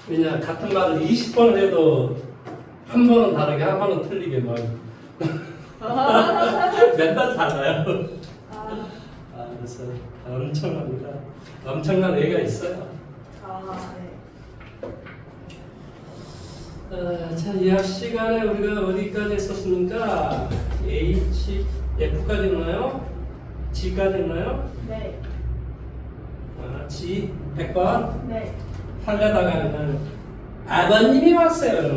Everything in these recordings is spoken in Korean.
왜냐 같은 말을 20번을 해도 한 번은 다르게 한 번은 틀리게 막 맨날 달라요. 그래서 엄청납니다. 엄청난 애가 있어요. 자, 이학 시간에 우리가 어디까지 했었습니까? H, F까지 했나요? G까지 했나요? 네. G 100번 네. 하려다가는 아버님이 왔어요.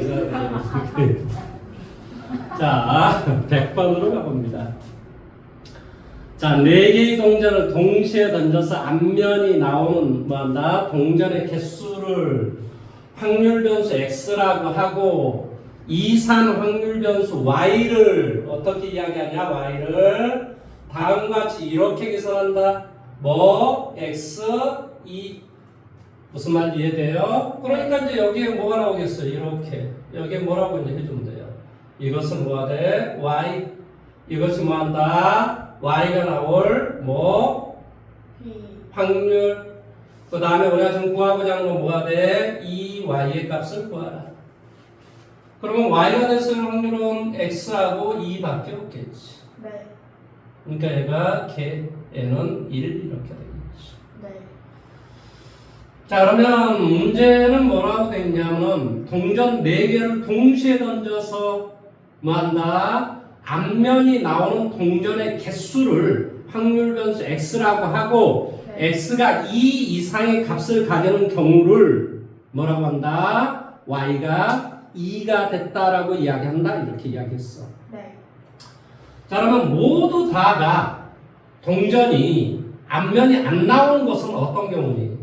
자, 100번으로 가봅니다. 자, 4개의 동전을 동시에 던져서 앞면이 나오는 뭐한다? 동전의 개수를 확률 변수 x라고 하고 이산 확률 변수 y를 어떻게 이야기하냐? y를 다음과 같이 이렇게 계산한다. 뭐 x 2 무슨 말인지 이해돼요? 그러니까 이제 여기에 뭐가 나오겠어요? 이렇게 여기에 뭐라고 이제 해주면 돼요. 이것은 뭐가 돼? y 이것이 뭐한다? y가 나올 뭐 확률. 그 다음에 우리가 지금 구하고자 하는 건 뭐가 돼? 이 y의 값을 구하라. 그러면 y가 될 수 있는 확률은 x하고 2밖에 없겠지. 네. 그러니까 얘가 걔는 1 이렇게 되겠지. 네. 자, 그러면 문제는 뭐라고 되어 있냐면 동전 4개를 동시에 던져서 뭐한다? 앞면이 나오는 동전의 개수를 확률 변수 x라고 하고 네. x가 2 이상의 값을 가지는 경우를 뭐라고 한다? y가 2가 됐다라고 이야기한다. 이렇게 이야기했어. 네. 자, 그러면 모두 다가 동전이 앞면이 안 나오는 것은 어떤 경우니?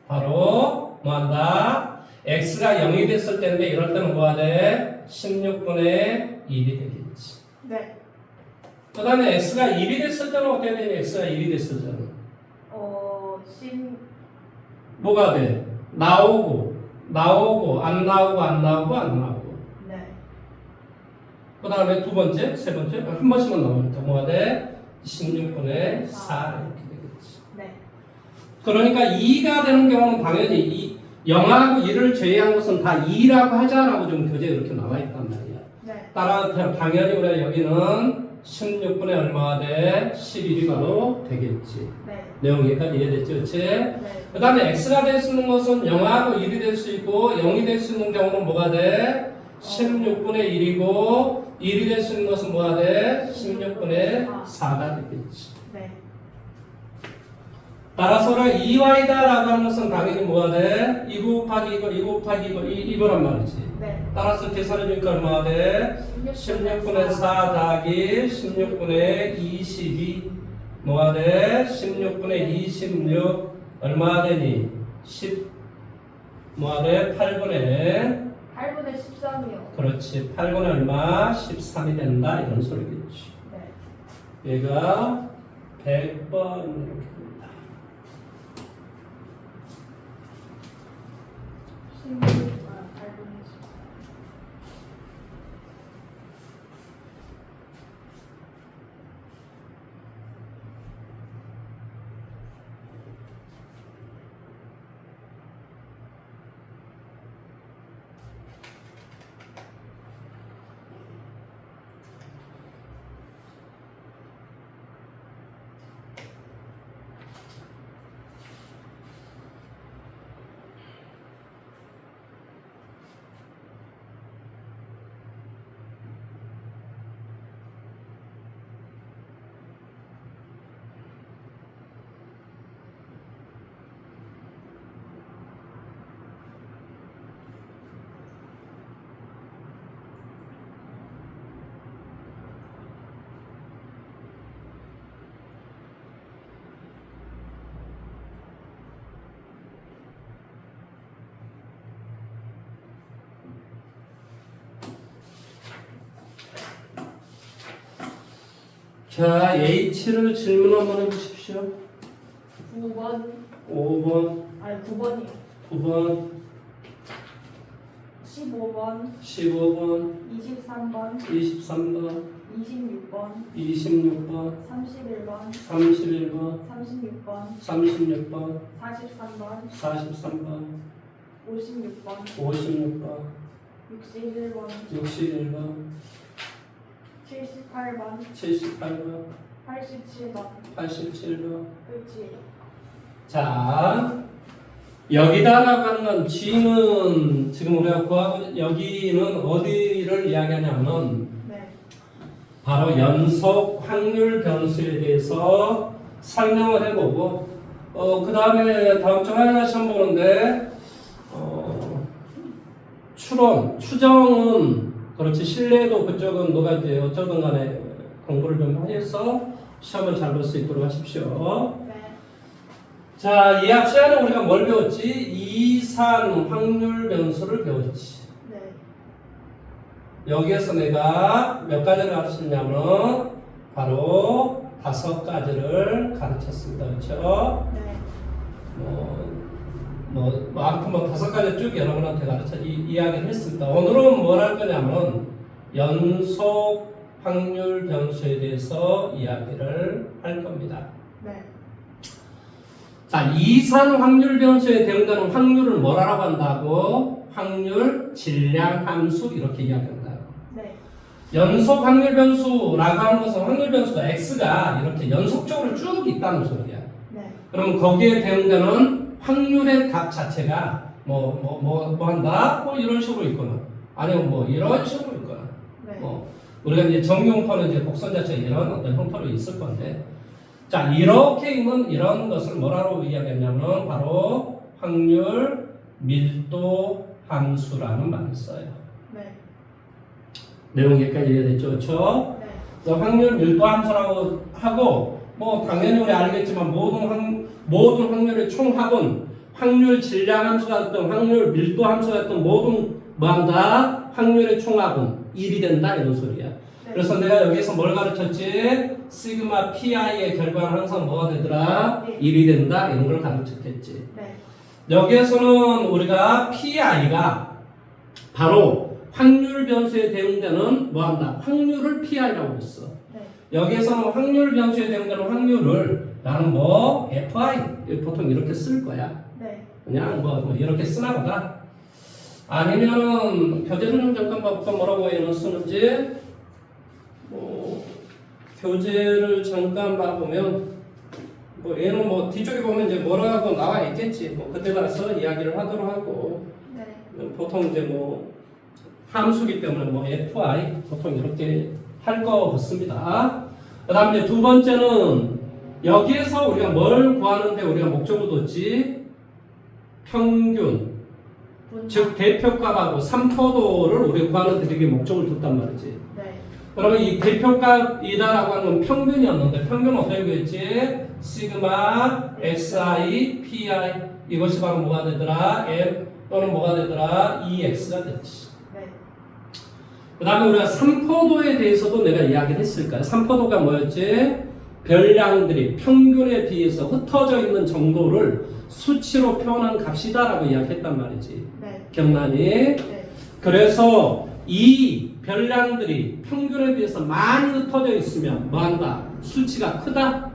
바로 뭐한다? x가 0이 됐을 때인데 이럴 때는 뭐가 돼? 16분의 1이 되겠지. 네. 그 다음에 x가 1이 됐을 때는 어떻게 되니? x가 1이 됐을 때는 뭐가 돼? 나오고 안 나오고 안 나오고 네. 그 다음에 두 번째, 세 번째 한 번씩만 나오니까 뭐가 돼? 16분의 4 이렇게 되겠지. 네. 그러니까 2가 되는 경우는 당연히 0하고 1을 제외한 것은 다 2라고 하자라고 좀 교재에 이렇게 나와 있단 말이야. 네. 따라 당연히 우리가 여기는 16분의 얼마가 돼? 11이 바로 되겠지. 네. 내용 여기까지 이해됐죠? 그렇지? 네. 그 다음에 x가 될 수 있는 것은 0하고 1이 될 수 있고 0이 될 수 있는 경우는 뭐가 돼? 16분의 1이고 1이 될 수 있는 것은 뭐가 돼? 16분의 4가 되겠지. 네. 따라서 2y다라고 하는 것은 당연히 뭐가 돼? 2 곱하기 이거, 2 곱하기 이거란 말이지. 네. 따라서 계산해주니까 얼마가 돼? 16분의 4 더하기 16분의 22 뭐가 돼? 16분의 26 얼마가 되니? 10 뭐가 돼? 8분의 13이요. 그렇지 8분의 얼마? 13이 된다 이런 소리겠지. 네. 얘가 100번 이렇게 됩니다. 8분의 10. 자, H를 질문 한번 해주십시오. 9번. 5번, 아니 9번이요. 9번, 15번. 15번, 23번. 23번, 26번, 26번, 31번, 31번, 36번, 36번, 43번, 43번, 56번, 56번, 61번, 61번, 78번, 78번, 87번, 87번. 끝이에요. 자, 여기다라고 하는 건 G는 지금 우리가 구하고 여기는 어디를 이야기하냐면 네. 바로 연속 확률 변수에 대해서 설명을 해보고 그 다음에 다음 주 화요일 시험 보는데 추정은 그렇지 신뢰도 그쪽은 누가 이제 어쩌든 간에 공부를 좀 해서 시험을 잘 볼 수 있도록 하십시오. 네. 자, 이 앞 시간에 우리가 뭘 배웠지? 이산 확률 변수를 배웠지. 네. 여기에서 내가 몇 가지를 가르쳤냐면 바로 5가지를 가르쳤습니다. 그렇죠? 네. 아무튼 5가지 쭉 여러분한테 이야기를 했습니다. 오늘은 뭘 할 거냐면 연속 확률 변수에 대해서 이야기를 할 겁니다. 네. 자, 이산 확률 변수에 대응되는 확률을 뭐라고 한다고? 확률 질량 함수 이렇게 이야기한다고. 네. 연속 확률 변수라고 하는 것은 확률 변수가 x가 이렇게 연속적으로 쭉 있다는 소리야. 네. 그러면 거기에 대응되는 확률의 값 자체가 뭐 한다? 뭐 이런 식으로 있거나 아니면 뭐 이런 식으로 있거나 네. 우리가 이제 정형표는 이제 곡선 자체가 이런 어떤 형태로 있을 건데 자, 이렇게 있는 이런 것을 뭐라고 이야기했냐면 바로 확률 밀도 함수라는 말을 써요. 네. 내용 여기까지 이해됐죠? 그렇죠? 네. 그래서 확률 밀도 함수라고 하고 뭐 당연히 우리 알겠지만 모든 확률의 총합은 확률 질량 함수가 됐든 확률 밀도 함수가 됐든 모든 뭐한다? 확률의 총합은 1이 된다 이런 소리야. 네. 그래서 내가 여기서 뭘 가르쳤지? 시그마 PI의 결과는 항상 뭐가 되더라? 네. 1이 된다 이런 걸 가르쳤겠지. 네. 여기에서는 우리가 PI가 바로 확률 변수에 대응되는 뭐한다? 확률을 PI라고 했어. 네. 여기에서는 확률 변수에 대응되는 확률을 나는 뭐 FI 보통 이렇게 쓸 거야. 네. 그냥 뭐 이렇게 쓰나 보다. 아니면은 교재를 좀 잠깐 봐볼까 뭐라고 얘는 쓰는지. 교재를 잠깐 봐보면 얘는 뭐 뒤쪽에 보면 이제 뭐라고 나와 있겠지. 뭐 그때 가서 이야기를 하도록 하고 네. 보통 이제 뭐 함수기 때문에 뭐 FI 보통 이렇게 할 거 같습니다. 그다음 이제 두 번째는 여기에서 우리가 뭘 구하는데 우리가 목적을 뒀지? 평균, 즉 대표값하고 삼포도를 우리가 구하는데 되게 목적을 뒀단 말이지. 네. 그러면 이 대표값이다라고 하는 건 평균이었는데 평균은 어떻게 되겠지? 시그마 xi pi 이것이 바로 뭐가 되더라? m 또는 뭐가 되더라? ex가 됐지. 네. 그 다음에 우리가 삼포도에 대해서도 내가 이야기를 했을 거야. 삼포도가 뭐였지? 별량들이 평균에 비해서 흩어져 있는 정도를 수치로 표현한 값이다라고 이야기했단 말이지. 네. 기억나니? 네. 그래서 이 별량들이 평균에 비해서 많이 흩어져 있으면 뭐한다? 수치가 크다?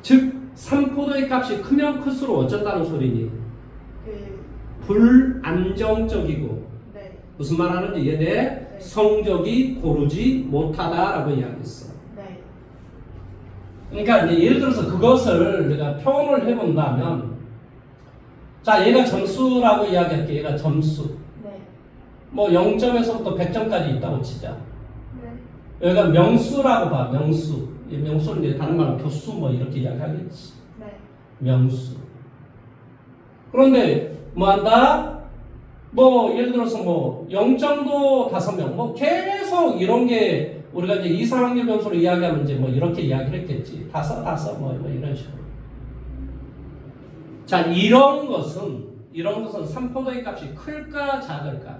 즉 삼포도의 값이 크면 클수록 어쩐다는 소리니? 불안정적이고 네. 무슨 말 하는지 이해돼? 네. 성적이 고르지 못하다라고 이야기했어. 네. 그러니까 이제 예를 들어서 그것을 내가 표현을 해본다면 자 얘가 점수라고 이야기할게. 얘가 점수. 네. 뭐 0점에서부터 100점까지 있다고 치자. 네. 여기가 명수라고 봐. 명수. 이 명수는 이제 다른 말로 교수 뭐 이렇게 이야기하겠지. 네. 명수. 그런데 뭐 한다? 뭐 예를 들어서 뭐 0점도 5명 뭐 계속 이런 게 우리가 이제 이상확률 변수로 이야기하면 이제 뭐 이렇게 이야기를 했겠지. 다섯 뭐 이런 식으로. 자, 이런 것은 삼포도의 값이 클까 작을까?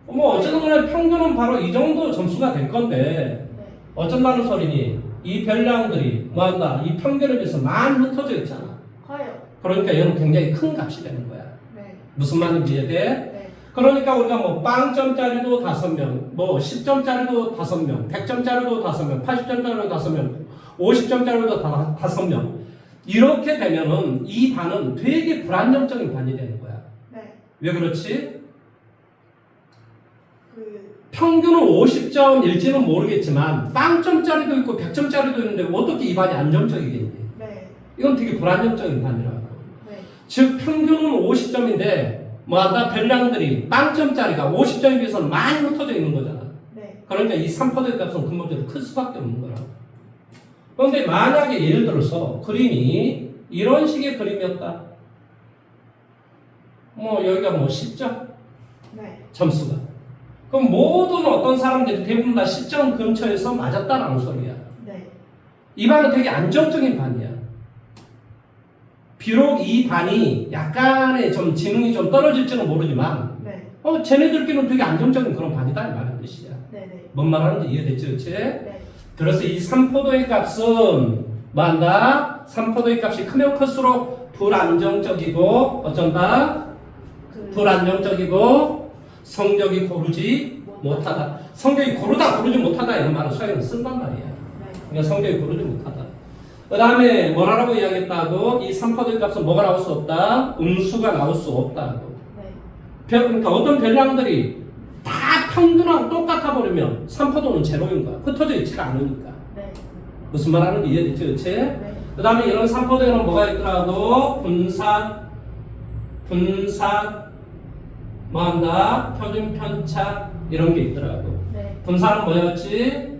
뭐 어쨌든 간에 평균은 바로 이 정도 점수가 될 건데 네. 어쩐다는 소리니? 이 별량들이 뭐한다? 이 평균에 비해서 많이 흩어져 있잖아. 커요. 그러니까 얘는 굉장히 큰 값이 되는 거야. 네. 무슨 말인지 이해돼? 네. 그러니까 우리가 뭐 빵점짜리도 5명, 뭐 10점짜리도 5명, 100점짜리도 5명, 80점짜리도 5명, 50점짜리도 5명. 이렇게 되면은 이 반은 되게 불안정적인 반이 되는 거야. 네. 왜 그렇지? 그 평균은 50점일지는 모르겠지만 빵점짜리도 있고 100점짜리도 있는데 어떻게 이 반이 안정적이겠니? 네. 이건 되게 불안정적인 반이라고. 네. 즉 평균은 50점인데 뭐하다 별량들이 빵점짜리가 50점에 비해서는 많이 흩어져 있는 거잖아. 네. 그러니까 이 3포대의 값은 근본적으로 클 수밖에 없는 거라. 그런데 만약에 예를 들어서 그림이 이런 식의 그림이었다. 뭐 여기가 뭐 10점 네. 점수가. 그럼 모든 어떤 사람들이 대부분 다 10점 근처에서 맞았다라는 소리야. 네. 이 반은 되게 안정적인 반이야. 비록 이 반이 약간의 좀 지능이 좀 떨어질지는 모르지만 네. 쟤네들끼리는 되게 안정적인 그런 반이다 이 말하는 뜻이야. 네. 네. 뭔 말하는지 이해됐지, 그치? 네. 그래서 이 3포도의 값은 뭐한다? 3포도의 값이 크면 클수록 불안정적이고 어쩐다? 그 불안정적이고 성적이 고르지 못하다. 성적이 고르다 고르지 못하다 이런 말을 수학에는 쓴단 말이야. 네. 그러니까 성적이 고르지 못하다. 그 다음에 뭐라고 이야기했다고? 이 3포도의 값은 뭐가 나올 수 없다? 음수가 나올 수 없다고. 네. 그러니까 어떤 별량들이 다 평균하고 똑같아 버리면 3포도는 제로인 거야. 흩어져 있지가 않으니까. 네. 무슨 말 하는지 이해됐지, 그치? 네. 그 다음에 이런 3포도에는 뭐가 있더라고? 분산, 뭐한다? 표준 편차, 이런 게 있더라고. 네. 분산은 뭐였지?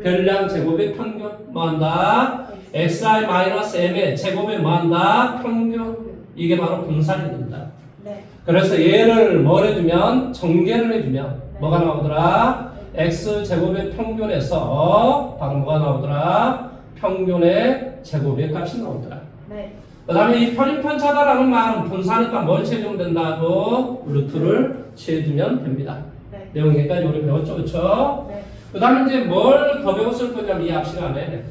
별량 제곱의 평균, 뭐한다? xi-m의 제곱의 뭐한다? 평균. 이게 바로 분산이 된다. 네. 그래서 얘를 뭘 해주면 정계를 해주면 네. 뭐가 나오더라? x 제곱의 평균에서 바로 뭐가 나오더라? 평균의 제곱의 값이 나오더라. 네. 그 다음에 이 편입편차다라는 말은 분산에다 뭘 채워주면 된다고? 루트를 채워주면 됩니다. 네. 내용 여기까지 우리 배웠죠, 그쵸? 네. 그 다음에 이제 뭘 더 배웠을 거냐면 이 앞 시간에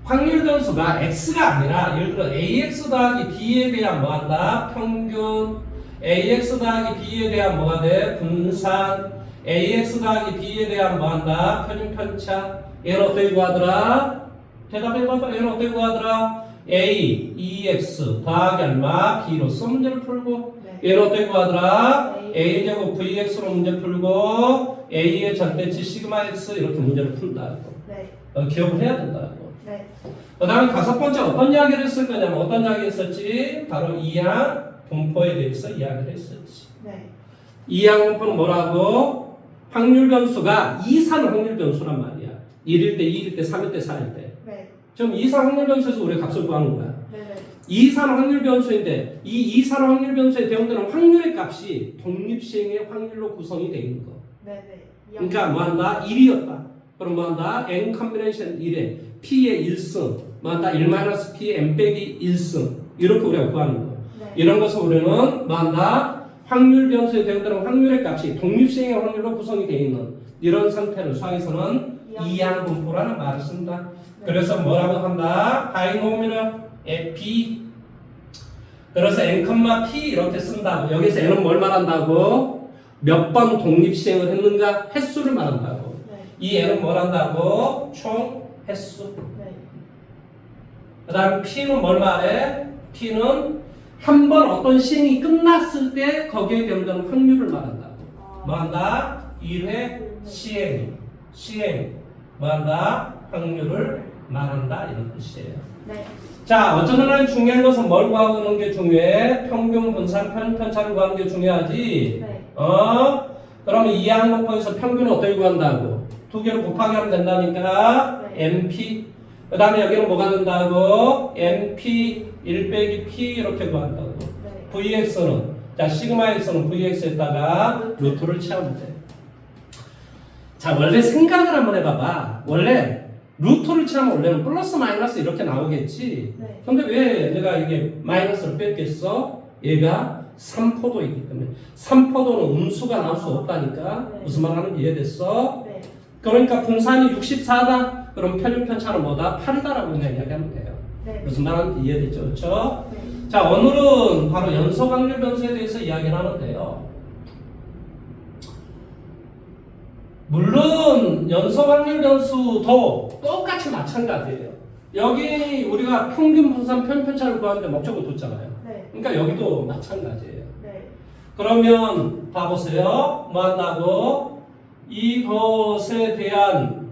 확률 변수가 x가 아니라 예를 들어 ax 더하기 b에 대한 뭐한다? 평균. ax 더하기 b에 대한 뭐가 돼? 분산. ax 더하기 b에 대한 뭐한다? 편입편차. 얘는 어떻게 구하더라? 대답해봐봐. 얘는 어떻게 구하더라? a, 2x 더하기 얼마? b로서 문제를 풀고 네. 얘는 어떻게 구하더라? a제곱 vx로 문제 풀고 a의 절대치 시그마 x 이렇게 문제를 푼다고. 네. 기억을 해야 된다고. 네. 그 다음에 5번째 어떤 이야기를 했을 거냐면 어떤 이야기 했었지? 바로 이항 분포에 대해서 이야기를 했었지. 네. 이항 분포는 뭐라고? 확률 변수가 이산 확률 변수란 말이야. 1일 때, 2일 때, 3일 때, 4일 때. 네. 지금 이산 확률 변수에서 우리가 값을 구하는 거야. 네. 네. 이산 확률 변수인데 이 이산 확률 변수에 대응되는 확률의 값이 독립시행의 확률로 구성이 되어 있는 거. 네. 네. 그러니까 뭐한다? 1이었다. 그럼 뭐한다? n 컨비네이션 1에 p의 1승 뭐한다? 1-p의 n 빼기 1승 이렇게 우리가 구하는 거. 네. 이런 것을 우리는 뭐한다? 확률 변수에 대응되는 확률의 값이 독립시행의 확률로 구성이 되어 있는 이런 상태를 수학에서는 이항 분포라는 말을 쓴다. 네. 그래서 뭐라고 한다? 바이노미널 p 그래서 n, p 이렇게 쓴다고. 여기서 n은 뭘 말한다고? 몇 번 독립시행을 했는가? 횟수를 말한다고. 네. 이 n은 뭘 한다고? 총 횟수. 네. 그 다음 p는 뭘 말해? p는 한 번 어떤 시행이 끝났을 때 거기에 대응되는 확률을 말한다고. 뭐 한다? 1회 시행 뭐한다? 확률을 말한다 이런 뜻이에요. 네. 자, 어쩌든 간에 중요한 것은 뭘 구하는 게 중요해? 평균, 분산, 편차를 구하는 게 중요하지. 네. 그러면 이 항목에서 평균을 어떻게 구한다고? 두 개를 곱하기 하면 된다니까. 네. NP. 그 다음에 여기는 뭐가 된다고? NP 1 빼기 P 이렇게 구한다고. 네. VX는 자 시그마 X는 VX에다가 루트를 채우면 돼. 자, 원래 생각을 한번 해봐봐. 원래 루트를 채우면 원래는 플러스 마이너스 이렇게 나오겠지. 네. 근데 왜 내가 이게 마이너스를 뺐겠어? 얘가 3포도이기 때문에 3포도는 음수가 나올 수 없다니까. 네. 무슨 말 하는지 이해됐어? 네. 그러니까 분산이 64다? 그럼 편입편차는 뭐다? 8이다라고 그냥 이야기하면 돼요. 네. 무슨 말 하는지 이해됐죠? 그렇죠? 네. 자, 오늘은 바로 연속 확률 변수에 대해서 이야기를 하는데요. 물론 연속 확률 변수도 똑같이 마찬가지예요. 여기 우리가 평균 분산 편차를 구하는데 목적을 뒀잖아요. 네. 그러니까 여기도 마찬가지예요. 네. 그러면 봐보세요. 뭐 한다고? 이것에 대한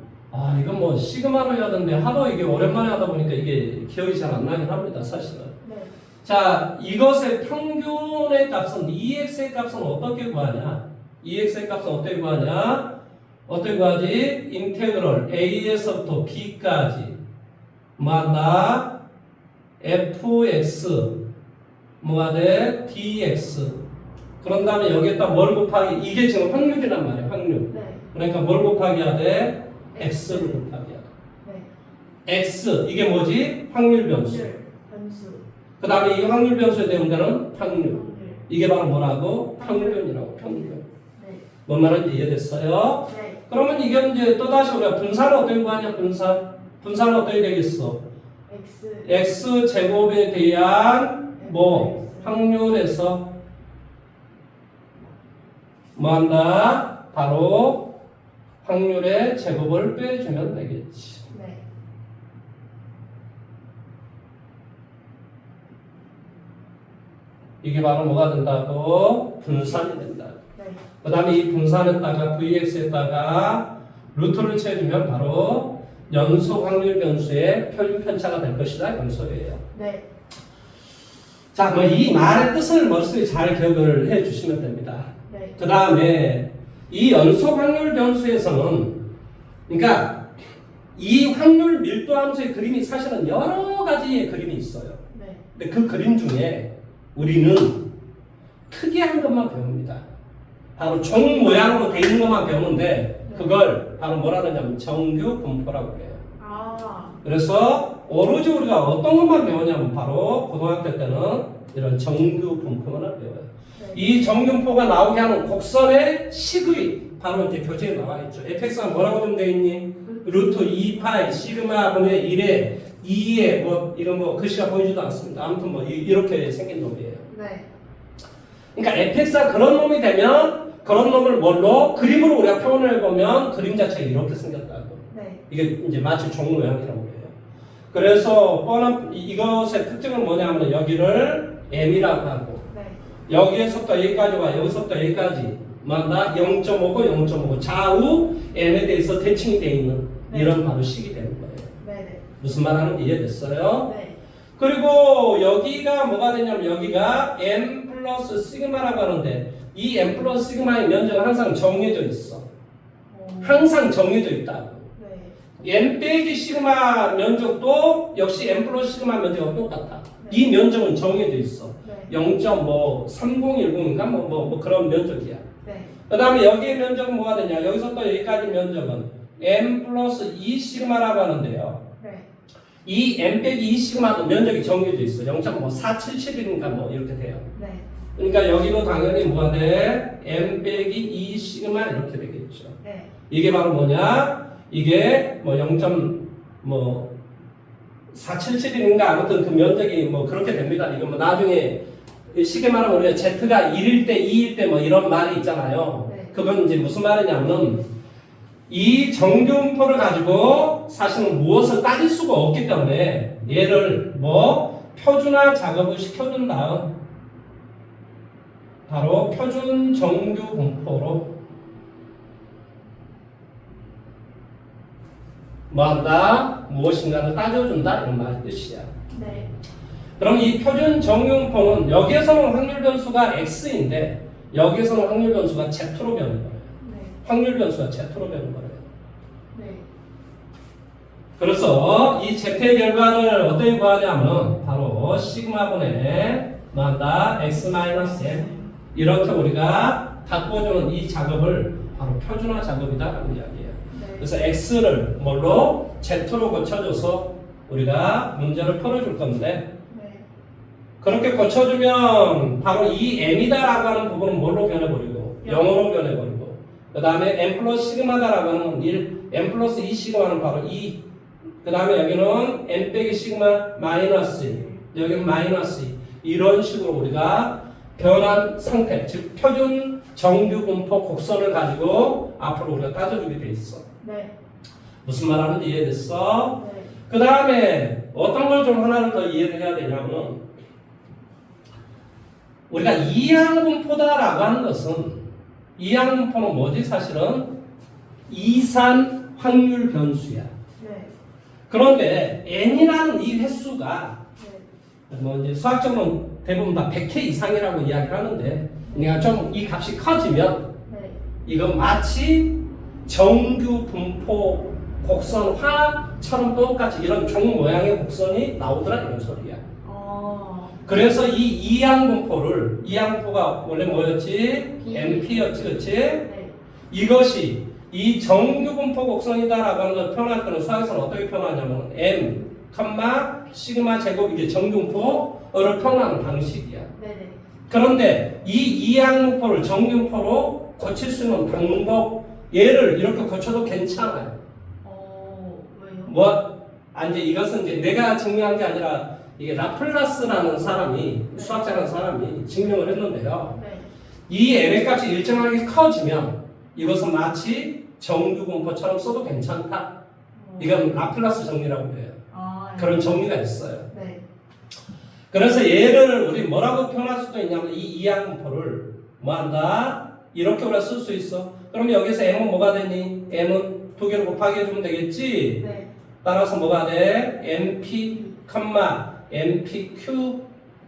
이건 뭐 시그마로 해야 되는데 하도 이게 오랜만에 하다 보니까 이게 기억이 잘 안 나긴 합니다. 사실은. 네. 자, 이것의 평균의 값은 EX의 값은 어떻게 구하냐? EX의 값은 어떻게 구하냐? 어떻게 구하지? 인테그럴 A에서부터 B까지 뭐한다? fx 뭐가 돼? dx. 그런 다음에 여기에다 뭘 곱하기? 이게 지금 확률이란 말이야. 확률. 네. 그러니까 뭘 곱하기 해야 돼? x를 곱하기 해야 돼. 네. x 이게 뭐지? 확률 변수. 확률 변수. 그 다음에 이 확률 변수에 대한 문제는 확률. 확률. 이게 바로 뭐라고? 평균이라고. 평균. 네. 뭔 말인지 이해됐어요? 네. 그러면 이게 이제 또다시 우리가 분산을 어떻게 구하냐? 분산은 어떻게 되겠어? x x 제곱에 대한 뭐 확률에서 뭐 한다? 바로 확률의 제곱을 빼주면 되겠지. 네. 이게 바로 뭐가 된다고? 분산이 된다. 네. 그 다음에 이 분산에다가 vx에다가 루트를 채워주면 바로 연속 확률 변수의 표준 편차가 될 것이다. 이런 소리예요. 네. 자, 뭐 이 말의 뜻을 머릿속에 잘 기억을 해 주시면 됩니다. 네. 그 다음에 이 연속 확률 변수에서는 그러니까 이 확률 밀도 함수의 그림이 사실은 여러 가지의 그림이 있어요. 네. 근데 그 그림 중에 우리는 특이한 것만 배웁니다. 바로 종 모양으로 돼 있는 것만 배우는데 그걸 바로 뭐라 그러냐면 정규 분포라고 그래요. 아. 그래서 오로지 우리가 어떤 것만 배우냐면 바로 고등학교 때는 이런 정규 분포만 배워요. 네. 이 정균포가 나오게 하는 곡선의 식의 바로 이제 교재에 나와 있죠. fx가 뭐라고 좀 돼 있니? 루트 2파이 시그마 분의 1에 2에 뭐 이런 뭐 글씨가 보이지도 않습니다. 아무튼 뭐 이렇게 생긴 놈이에요. 네. 그러니까 fx가 그런 놈이 되면 그런 놈을 뭘로 그림으로 우리가 표현을 해보면 그림 자체가 이렇게 생겼다고. 네. 이게 이제 마치 종 모양이라고 해요. 그래서 뻔한 이것의 특징은 뭐냐면 여기를 m이라고 하고 네. 여기에서부터 여기까지와 여기서부터 여기까지 만나 0.5고 0.5 좌우 m에 대해서 대칭이 되어 있는 이런 바로 식이 되는 거예요. 네. 무슨 말 하는지 이해됐어요? 네. 그리고 여기가 뭐가 되냐면 여기가 m 플러스 시그마라고 하는데 이 m 플러스 시그마의 면적은 항상 정해져 있어. 항상 정해져 있다고. 네. m 빼기 시그마 면적도 역시 m 플러스 시그마 면적과 똑같다. 네. 이 면적은 정해져 있어. 네. 0.3010인가 뭐 그런 면적이야. 네. 그 다음에 여기의 면적은 뭐가 되냐? 여기서부터 여기까지 면적은 m 플러스 2 시그마라고 하는데요. 네. 이 m 빼기 2 시그마도 면적이 정해져 있어. 0.477인가 뭐 이렇게 돼요. 네. 그러니까 여기도 당연히 뭐가 돼? m 빼기 2 시그마 이렇게 되겠죠. 네. 이게 바로 뭐냐? 이게 뭐 477인가 아무튼 그 면적이 뭐 그렇게 됩니다. 이거 뭐 나중에 쉽게 말하면 우리가 Z가 1일 때 2일 때 뭐 이런 말이 있잖아요. 네. 그건 이제 무슨 말이냐면 이 정규분포를 가지고 사실은 무엇을 따질 수가 없기 때문에 얘를 뭐 표준화 작업을 시켜준 다음 바로 표준 정규분포로 뭐한다? 무엇인가를 따져준다 이런 말의 뜻이야. 네. 그럼 이 표준 정규분포는 여기에서는 확률 변수가 x인데 여기에서는 확률 변수가 z로 변해 버려요. 네. 확률 변수가 z로 변해 버려요. 네. 그래서 이 z의 결과를 어떻게 구하냐면 바로 시그마분의 뭐한다? x-m 이렇게 우리가 바꿔주는 이 작업을 바로 표준화 작업이다라고 이야기해요. 그래서 x를 뭘로? z로 고쳐줘서 우리가 문제를 풀어줄 건데 네. 그렇게 고쳐주면 바로 이 m이다라고 하는 부분은 뭘로 변해버리고 0으로 변해버리고 그 다음에 m 플러스 시그마다라고 하는 1 m 플러스 2 시그마는 바로 2 그 다음에 여기는 m 빼기 시그마 마이너스 2 여기는 마이너스 2 이런 식으로 우리가 변환 상태, 즉 표준 정규 분포 곡선을 가지고 앞으로 우리가 따져주게 돼 있어. 네. 무슨 말 하는지 이해됐어? 네. 그 다음에 어떤 걸 좀 하나를 더 이해를 해야 되냐면 우리가 이항분포다라고 하는 것은 이항분포는 뭐지 사실은 이산 확률 변수야. 네. 그런데 n이라는 이 횟수가 네. 뭐 이제 수학적으로 대부분 다 100회 이상이라고 이야기를 하는데 그러니까 좀 이 값이 커지면 네. 이건 마치 정규 분포 곡선화처럼 똑같이 이런 종 모양의 곡선이 나오더라 이런 소리야. 그래서 이 이항분포를 이항분포가 원래 뭐였지? B. NP였지, 그렇지? 네. 이것이 이 정규 분포 곡선이다라고 하는 걸 표현할 때는 수학에서는 어떻게 표현하냐면 m, 시그마 제곱 이게 정규 분포를 표현하는 방식이야. 네네. 그런데 이 이항분포를 정규 분포로 고칠 수 있는 방법 얘를 이렇게 고쳐도 괜찮아요. 왜요? 뭐 이제 이것은 이제 내가 증명한 게 아니라 이게 라플라스라는 사람이 네. 수학자라는 사람이 증명을 했는데요. 네. 이 n의 값이 일정하게 커지면 이것은 마치 정규 분포처럼 써도 괜찮다. 이건 라플라스 정리라고 해요. 네. 그런 정리가 있어요. 네. 그래서 얘를 우리 뭐라고 표현할 수도 있냐면 이 이항분포를 뭐한다? 이렇게 우리가 쓸 수 있어. 그러면 여기서 m은 뭐가 되니? m은 두 개로 곱하기 해주면 되겠지? 네. 따라서 뭐가 돼? np, npq.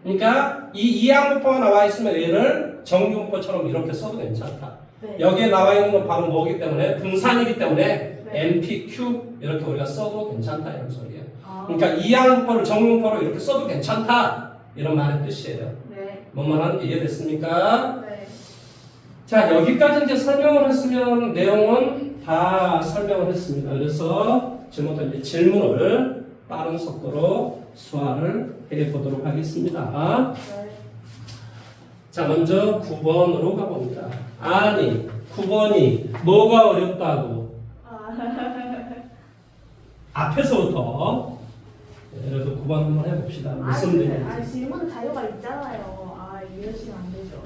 그러니까 이 이항분포가 나와 있으면 얘를 정규분포처럼 이렇게 써도 괜찮다. 네. 여기에 나와 있는 건 바로 뭐기 때문에 분산이기 때문에 네. npq 이렇게 우리가 써도 괜찮다 이런 소리예요. 아. 그러니까 이항분포를 정규분포로 이렇게 써도 괜찮다 이런 말의 뜻이에요. 네. 뭔 말하는지 이해됐습니까? 네. 자, 여기까지 이제 설명을 했으면 내용은 다 설명을 했습니다. 그래서 지금부터 이제 질문을 빠른 속도로 수화를 해보도록 하겠습니다. 네. 자, 먼저 9번으로 가봅니다. 아니, 9번이 뭐가 어렵다고? 앞에서부터 그래도 9번 한번 해봅시다. 무슨 내용인지. 질문 자유가 있잖아요. 이러시면 안 되죠.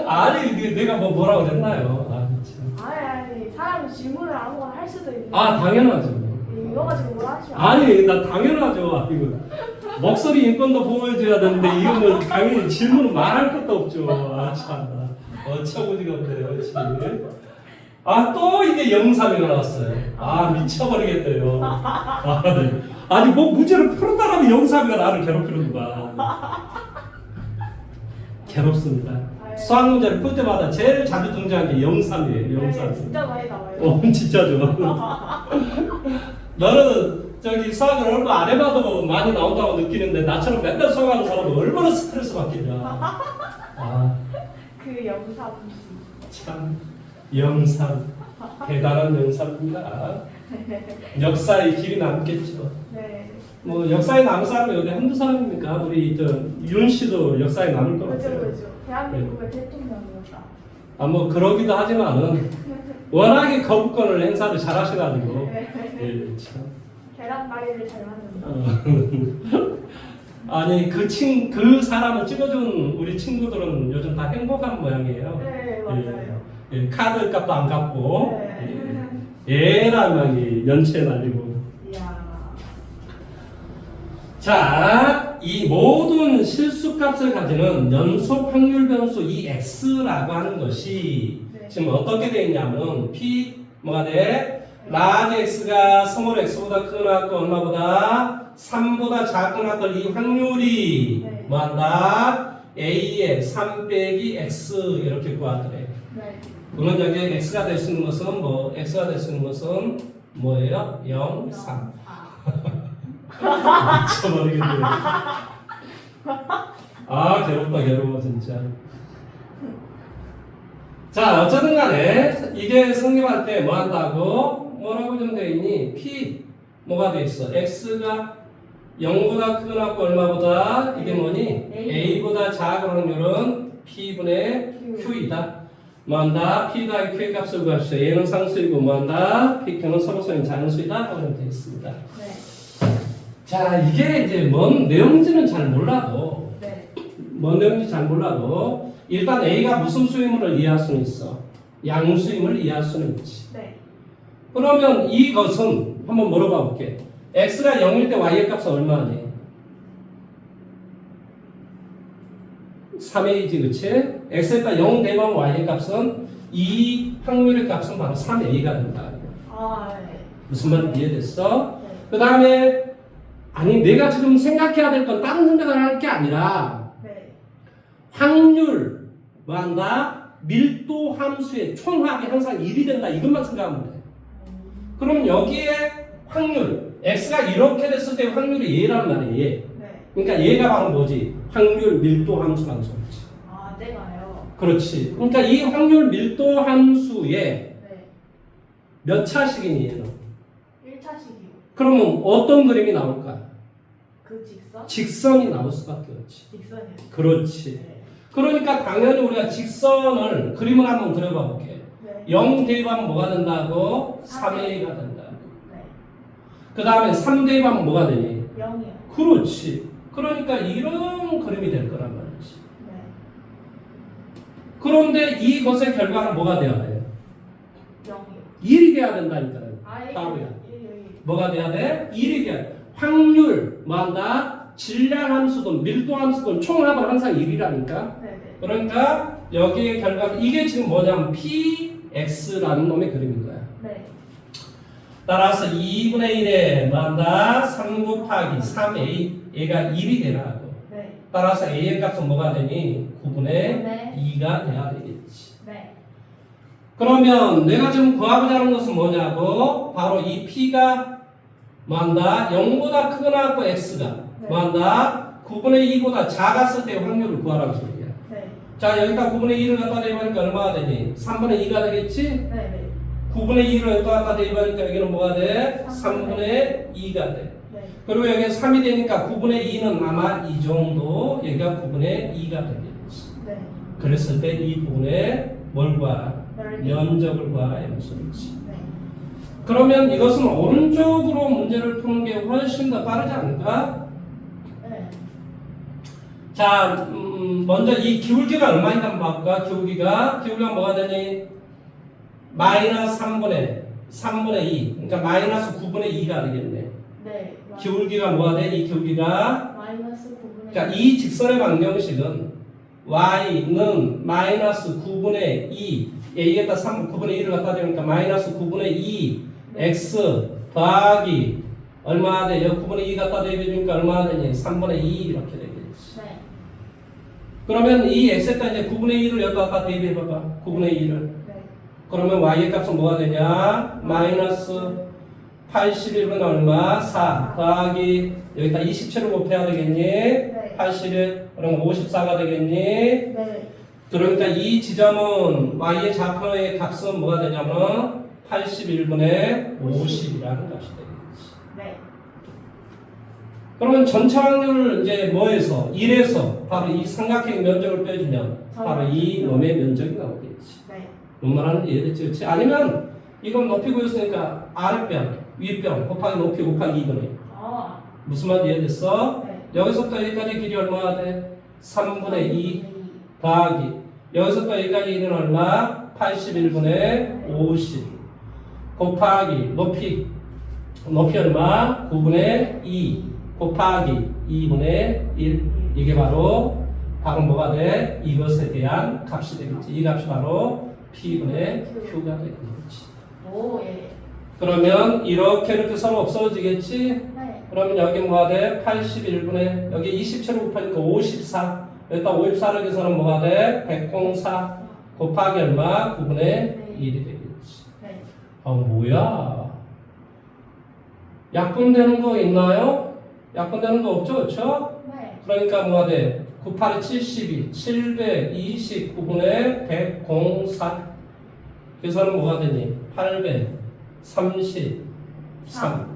아니, 내가 뭐라고 그랬나요? 참. 아니, 사람이 질문을 아무거나 할 수도 있는데. 당연하죠. 이거 가지고 뭐라 하시면 아니, 나 당연하죠. 이거 목소리 인권도 보호해줘야 되는데 이거는 당연히 질문은 말할 것도 없죠. 참. 어처구니가 없네요, 지금. 또 이게 031가 나왔어요. 미쳐버리겠대요. 네. 아니, 뭐 문제를 풀었다라면 031가 나를 괴롭히는 거야. 괴롭습니다. 수학 문제를 풀 때마다 제일 자주 등장하는 게 031이에요. 031. 진짜 많이 나와요. 진짜 좋아. 너는 저기 수학을 얼마 안 해봐도 많이 나온다고 느끼는데 나처럼 맨날 수학하는 사람은 얼마나 스트레스 받겠냐. 그 영상. 참 영상 대단한 영상입니다. 역사의 길이 남겠죠. 네. 뭐 역사에 남은 사람이 여기 한두 사람입니까? 우리 윤 씨도 역사에 남을 것 같아요. 그죠. 대한민국의 대통령이었다. 뭐 그러기도 하지만은 워낙에 거부권을 행사를 잘하셔가지고. 네. 참. 계란말이를 잘 만든다. 아니 그 사람을 찍어준 우리 친구들은 요즘 다 행복한 모양이에요. 네, 맞아요. 카드 값도 안 갚고 네. 예람하게 연체 날리고. 이야. 자, 이 모든 실수값을 가지는 연속 확률 변수 이 x라고 하는 것이 네. 지금 어떻게 되어 있냐면 p 뭐가 돼? 라지 x가 스몰 x보다 크거나 얼마보다 3보다 작거나 이 확률이 네. 뭐한다? a의 3 빼기 x 이렇게 구하더래. 네. 물론 여기 x가 될 수 있는 것은 x가 될 수 있는 것은 뭐예요? 0, 3. 미쳐버리겠네. 괴롭다 괴로워 진짜. 자, 어쨌든 간에 이게 성립할 때 뭐 한다고? 뭐라고 좀 되어 있니? p 뭐가 돼 있어? x가 0보다 크거나 얼마보다 이게 뭐니? a보다 작은 확률은 p분의 q이다. 뭐한다? p 더하기 q의 값을 구하시죠. 얘는 상수이고 뭐한다? pq는 서로서인 자연수이다. 라고 되어 있습니다. 네. 자, 이게 이제 뭔 내용인지는 잘 몰라도, 네. 뭔 내용인지 잘 몰라도, 일단 A가 무슨 수임을 이해할 수는 있어. 양수임을 이해할 수는 있지. 네. 그러면 이것은 한번 물어봐 볼게. x가 0일 때 y의 값은 얼마니? 3a지, 그치? x가 0 되면 y의 값은 이 확률의 값은 바로 3a가 된다. 아, 네. 무슨 말인지 이해됐어? 네. 그 다음에 아니 내가 지금 생각해야 될 건 다른 생각을 할 게 아니라 네. 확률 뭐한다? 밀도 함수의 총합이 항상 1이 된다. 이것만 생각하면 돼. 그럼 여기에 확률 x가 이렇게 됐을 때 확률이 얘란 말이에요. 얘. 네. 그러니까 얘가 바로 뭐지? 확률 밀도 함수라는 소리지. 아, 내가요. 그렇지. 그러니까 이 확률 밀도 함수에 네. 몇 차식이니 얘는? 1차식이요. 그러면 어떤 그림이 나올까? 그 직선? 직선이 나올 수밖에 없지. 직선이요. 그렇지. 네. 그러니까 당연히 우리가 직선을 그림을 한번 그려봐 볼게. 네. 0 대입하면 뭐가 된다고? 3a가 된다고. 네. 그 다음에 3 대입하면 뭐가 되니? 0이요. 그렇지. 그러니까 이런 그림이 될 거란 말이지. 네. 그런데 이것의 결과는 뭐가 돼야 돼? 0이요. 1이 돼야 된다니까요. 아, 바로야. 1. 뭐가 돼야 돼? 1이 돼야 돼. 확률, 뭐한다? 질량 함수든 밀도 함수든 총합은 항상 1이라니까. 네네. 그러니까 여기의 결과는 이게 지금 뭐냐면 px라는 놈의 그림인 거야. 네. 따라서 2분의 1에 뭐한다? 3 곱하기 3a 얘가 1이 되라고. 네. 따라서 a의 값은 뭐가 되니? 9분의 네. 2가 돼야 되겠지. 네. 그러면 내가 지금 구하고자 하는 것은 뭐냐고? 바로 이 p가 뭐한다? 0보다 크거나 하고 x가 네. 뭐한다? 9분의 2보다 작았을 때 확률을 구하라는 소리야. 네. 자, 여기다 9분의 2를 갖다 대입하니까 얼마가 되니? 3분의 2가 되겠지? 네네. 9분의 2를 여기다 갖다 대입하니까 여기는 뭐가 돼? 3분의 3분의 2가 돼. 네. 그리고 여기 3이 되니까 9분의 2는 아마 이 정도, 여기가 9분의 2가 되겠지. 네. 그랬을 때 이 부분에 뭘 구하라? 넓이. 면적을 구하라 이런 소리지. 네. 그러면 이것은 오른쪽으로 문제를 푸는 게 훨씬 더 빠르지 않을까? 네. 자, 먼저 이 기울기가 얼마인지 한번 볼까? 기울기가 뭐가 되니? 마이너스 3분의 2. 그러니까 마이너스 9분의 2가 되겠네. 네. 기울기가 뭐가 돼? 이 기울기가 마이너스 9분의 그러니까 이 직선의 방정식은 y는 마이너스 9분의 2 y에다 9분의 2를 갖다 대니까 마이너스 9분의 2 x 더하기 얼마나 돼? 9분의 2 갖다 대주니까 얼마나 되니? 3분의 2 이렇게 되겠지. 네. 그러면 이 x에다 이제 9분의 2를 여기다 갖다 대입해봐봐. 9분의 2를. 네. 그러면 y의 값은 뭐가 되냐? 마이너스 81은 얼마? 4 더하기 여기다 27을 곱해야 되겠니? 81 그럼 54가 되겠니? 네. 그러니까 이 지점은 y의 좌표의 값은 뭐가 되냐면 81분의 50이라는 값이 되겠지. 네. 그러면 전체 확률을 이제 뭐에서? 1에서 바로 이 삼각형 면적을 빼주면 바로 이 놈의 면적이 나오겠지. 네. 뭔 말하는지 이해됐지? 그렇지? 아니면 이건 높이 구했으니까 아랫변, 윗변 곱하기 높이 곱하기 2분의 아. 무슨 말인지 이해됐어? 네. 여기서부터 여기까지 길이 얼마가 돼? 3분의 2 더하기 여기서부터 여기까지는 얼마? 81분의 50 곱하기 높이 얼마? 9분의 2 곱하기 2분의 1 이게 바로 뭐가 돼? 이것에 대한 값이 되겠지. 이 값이 바로 P분의 Q가 되겠지. 오, 예. 그러면 이렇게 서로 없어지겠지? 네. 그러면 여기 뭐가 돼? 81분의 여기 27을 곱하니까 54 여기다 54를 계산하면 뭐가 돼? 104 곱하기 얼마? 9분의 1이 되겠지. 네. 아 뭐야? 약분되는 거 있나요? 약분되는 거 없죠? 그렇죠? 네. 그러니까 뭐가 돼? 9, 8이 72 729분의 104 계산은 뭐가 되니? 833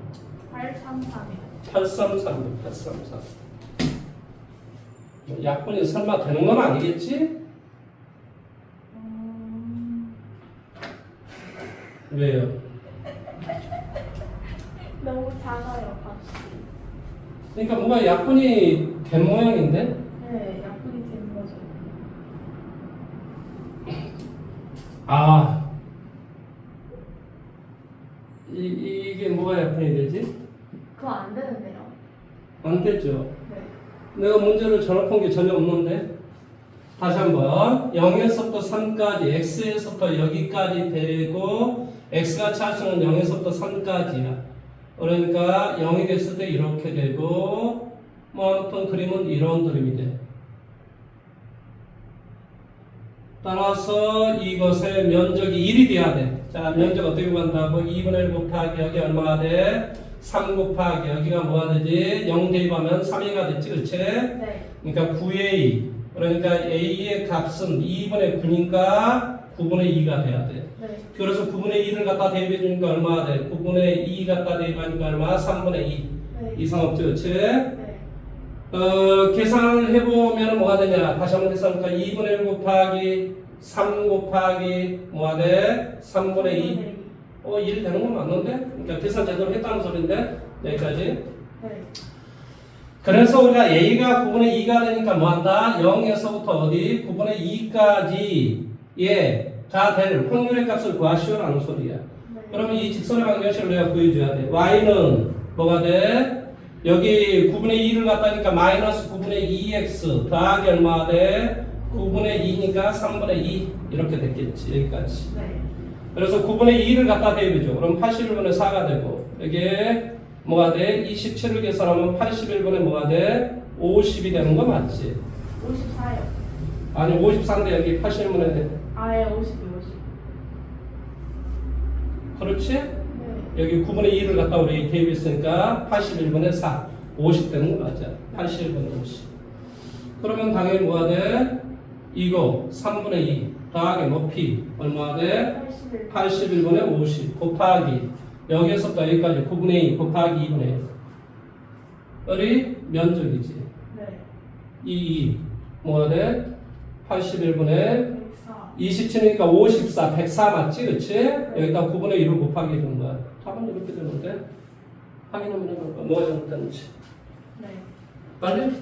833이요. 833 약분이 설마 되는 건 아니겠지? 왜요? 너무 작아요, 값이. 그러니까 뭐가 약분이 된 모양인데? 네, 약분이 된 거죠. 아, 이게 뭐가 약분이 되지? 그거 안 되는데요. 안 되죠. 네. 내가 문제를 전업한 게 전혀 없는데. 다시 한번 0에서부터 3까지 x에서부터 여기까지 되고 x가 차수는 0에서부터 3까지야. 그러니까 0이 됐을 때 이렇게 되고 뭐 아무튼 그림은 이런 그림이 돼. 따라서 이것의 면적이 1이 돼야 돼. 자, 면적 어떻게 구한다고? 2분의 1 곱하기 여기 얼마가 돼? 3 곱하기 여기가 뭐가 되지? 0 대입하면 3a가 됐지, 그렇지? 네. 그러니까 9a. 그러니까 a의 값은 2분의 9니까 9분의 2가 돼야 돼. 네. 그래서 9분의 2를 갖다 대입해 주니까 얼마가 돼? 9분의 2 갖다 대입하니까 얼마? 3분의 2. 네. 이상 없죠, 그렇지? 네. 계산을 해보면 뭐가 되냐? 다시 한번 계산할까? 2분의 1 곱하기 3 곱하기 뭐가 돼? 3분의 2. 1 되는 건 맞는데? 그러니까 계산 제대로 했다는 소리인데? 여기까지. 네. 그래서 우리가 a가 9분의 2가 되니까 뭐한다? 0에서부터 어디? 9분의 2까지의 가 될 확률의 값을 구하시오라는 소리야. 네. 그러면 이 직선의 방정식을 내가 구해줘야 돼. y는 뭐가 돼? 여기 9분의 2를 갖다니까 마이너스 9분의 2x 더하기 얼마가 돼? 9분의 2니까 3분의 2 이렇게 됐겠지. 여기까지. 네. 그래서 9분의 2를 갖다 대입해줘. 그럼 81분의 4가 되고 여기에 뭐가 돼? 27을 계산하면 81분의 뭐가 돼? 50이 되는 거 맞지? 54요. 아니 54인데 여기 81분의 아예 52, 50. 그렇지? 네. 여기 9분의 2를 갖다 우리 대입했으니까 81분의 4 50 되는 거 맞아. 81분의 50. 그러면 당연히 뭐가 돼? 이거 3분의 2 더하기 높이 얼마가 돼? 81. 81분의 50 곱하기 여기에서부터 여기까지 9분의 2 곱하기 2분의 1이 면적이지. 네. 이 뭐가 돼? 81분의 104. 27이니까 54, 104 맞지? 그치? 여기다 9분의 1을 곱하기 해주는 거야. 답은 이렇게 되는데 확인하면 해볼까? 뭐가 잘못됐는지. 네. 빨리?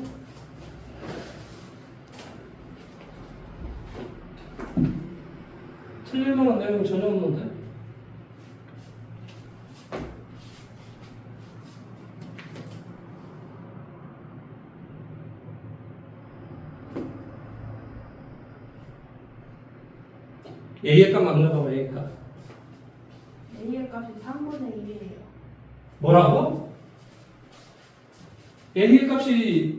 틀릴 만한 내용이 전혀 없는데? A의 값 만나봐봐, A의 값. A의 값이 3분의 1이에요. 뭐라고? A의 값이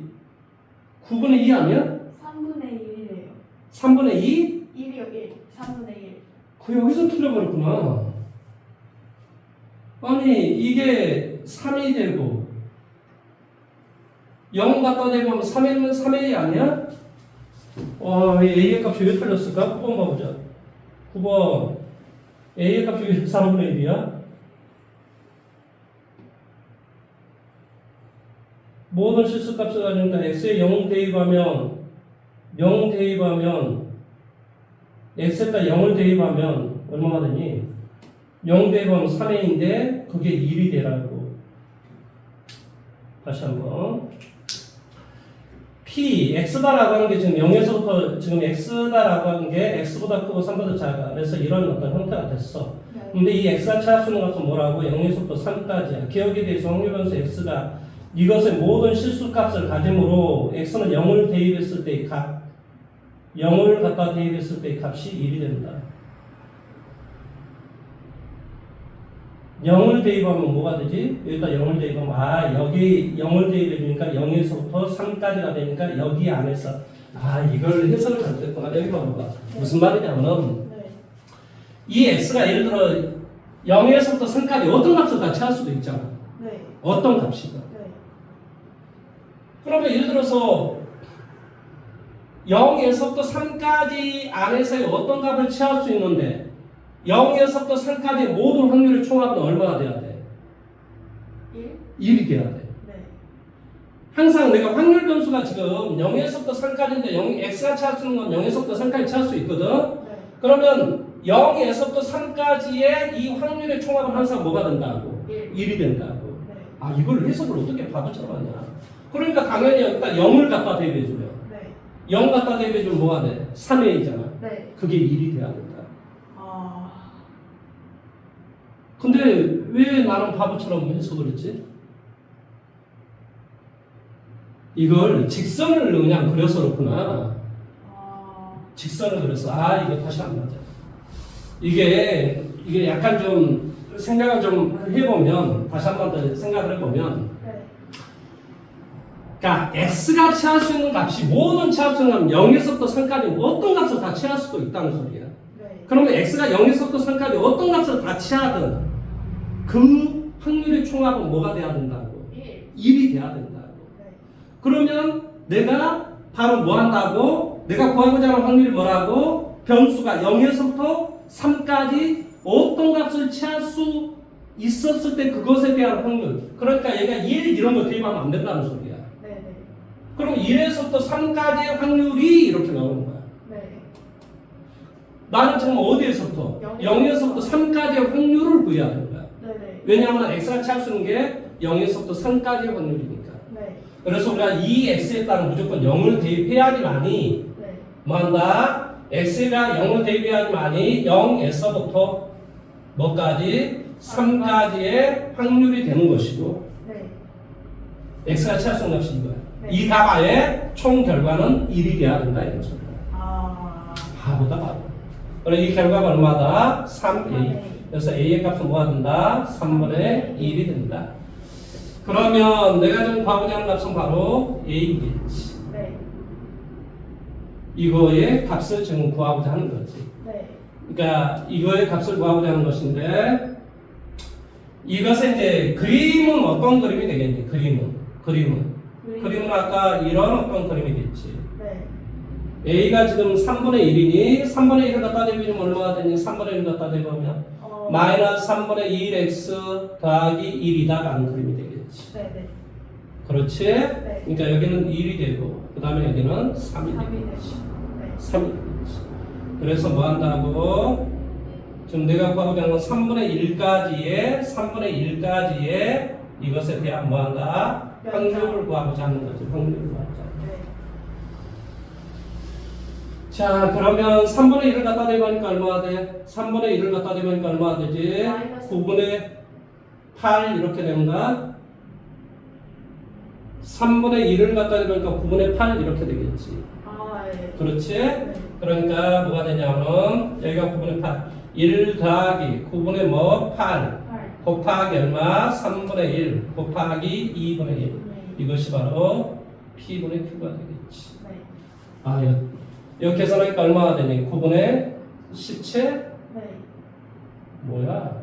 9분의 2 아니야? 3분의 1이래요. 3분의 2? 1이요, 1. 3분의 1. 그 여기서 틀려버렸구나. 아니 이게 3이 되고 0 갖다 대면 3이면 3a 아니야? 와, a의 값이 왜 틀렸을까? 9번 봐보자. 9번 a의 값이 왜 3분의 1이야? 모든 실수값을 가지니까 x에 0 대입하면 0 대입하면 x에다 0을 대입하면 얼마가 되니? 0 대입하면 3a인데 그게 1이 되라고. 다시 한번 p x다라고 하는 게 지금 0에서부터 지금 x다라고 하는 게 x보다 크고 3보다 작아. 그래서 이런 어떤 형태가 됐어. 네. 근데 이 x가 차수는 값은 뭐라고? 0에서부터 3까지야. 기억에 대해서 확률 변수 x가 이것의 모든 실수값을 가짐으로 x는 0을 대입했을 때의 값 0을 갖다 대입했을 때의 값이 1이 된다. 0을 대입하면 뭐가 되지? 여기다 0을 대입하면 여기 0을 대입해 주니까 0에서부터 3까지가 되니까 여기 안에서 이걸 해석을 잘못했구나. 여기 봐봐. 무슨 말이냐면 네. 이 x가 예를 들어 0에서부터 3까지 어떤 값을 다 취할 수도 있잖아. 네. 어떤 값이든. 네. 그러면 예를 들어서 0에서부터 3까지 안에서의 어떤 값을 취할 수 있는데 0에서부터 3까지 모든 확률의 총합은 얼마나 돼야 돼? 1? 1이 돼야 돼. 네. 항상 내가 확률 변수가 지금 0에서부터 3까지인데 x가 취할 수 있는 건 0에서부터 3까지 취할 수 있거든. 네. 그러면 0에서부터 3까지의 이 확률의 총합은 항상 뭐가 된다고? 1. 1이 된다고. 네. 아, 이걸 해석을 어떻게 바보처럼 하냐. 그러니까 당연히 여기다 0을 갖다 대입해주면 네. 0 갖다 대입해주면 뭐가 돼? 3a잖아. 네. 그게 1이 돼야 된다. 아. 근데 왜 나는 바보처럼 해석을 했지? 이걸 직선을 그냥 그려서 그렇구나. 직선을 그려서 아 이거 다시 안 맞아. 이게 약간 좀 생각을 좀 해보면 다시 한 번 더 생각을 해보면 네. 그러니까 x가 취할 수 있는 값이 모든 취할 수 있는 값 0에서부터 3까지 어떤 값을 다 취할 수도 있다는 소리야. 네. 그러면 x가 0에서부터 3까지 어떤 값을 다 취하든 그 확률의 총합은 뭐가 돼야 된다고? 1이 돼야 된다고. 네. 그러면 내가 바로 뭐 한다고? 내가 구하고자 하는 확률이 뭐라고? 변수가 0에서부터 3까지 어떤 값을 취할 수 있었을 때 그것에 대한 확률. 그러니까 얘가 1 이런 거 대입하면 안 된다는 소리야. 네. 네. 그럼 1에서부터 3까지의 확률이 이렇게 나오는 거야. 네. 나는 지금 어디에서부터? 0에서부터 3까지의 확률을 구해야 하는 거야. 네. 네. 왜냐하면 x가 취할 수 있는 게 0에서부터 3까지의 확률이니까. 네. 그래서 우리가 이 x에 따른 무조건 0을 대입해야지만이 네. 뭐한다? x가 0을 대입해야지만이 0에서부터 뭐까지? 3까지의 확률이 되는 것이고 네. x가 취할 수 있는 값이 이거야. 네. 이 답안의 총 결과는 1이 돼야 된다 이런 소리야. 아. 바보다 바보. 그래 이 결과가 얼마다? 3a. 그래서 a의 값은 뭐가 된다? 3분의 1이 된다. 그러면 내가 지금 구하고자 하는 값은 바로 a겠지. 네. 이거의 값을 지금 구하고자 하는 거지. 네. 그러니까 이거의 값을 구하고자 하는 것인데 이것의 이제 그림은 어떤 그림이 되겠니? 그림은 아까 이런 어떤 그림이겠지. 네. a가 지금 3분의 1이니 3분의 1을 갖다 대비면 얼마가 되니? 3분의 1을 갖다 대보면 마이너스 3분의 1x 더하기 1이다 라는 그림이 되겠지. 네. 네. 그렇지? 네. 그러니까 여기는 1이 되고 그 다음에 여기는 3이 되겠지. 네. 3이 되겠지. 그래서 뭐 한다고? 지금 내가 구하고자 하는 건 3분의 1까지의 이것에 대한 뭐 한다? 확률을 구하고자 하는 거지. 확률을 구하고자. 네. 자, 그러면 3분의 1을 갖다 대보니까 얼마가 돼? 3분의 1을 갖다 대보니까 얼마가 되지? 마이너스 9분의 8 이렇게 되는가? 3분의 1을 갖다 대보니까 9분의 8 이렇게 되겠지. 아, 예. 그렇지? 네. 그러니까 뭐가 되냐면 여기가 9분의 8 1 더하기 9분의 뭐 8 8. 곱하기 얼마? 3분의 1 곱하기 2분의 1 네. 이것이 바로 P분의 Q가 되겠지. 네. 아, 이렇게 계산하니까 얼마가 되니? 9분의 17? 네. 뭐야?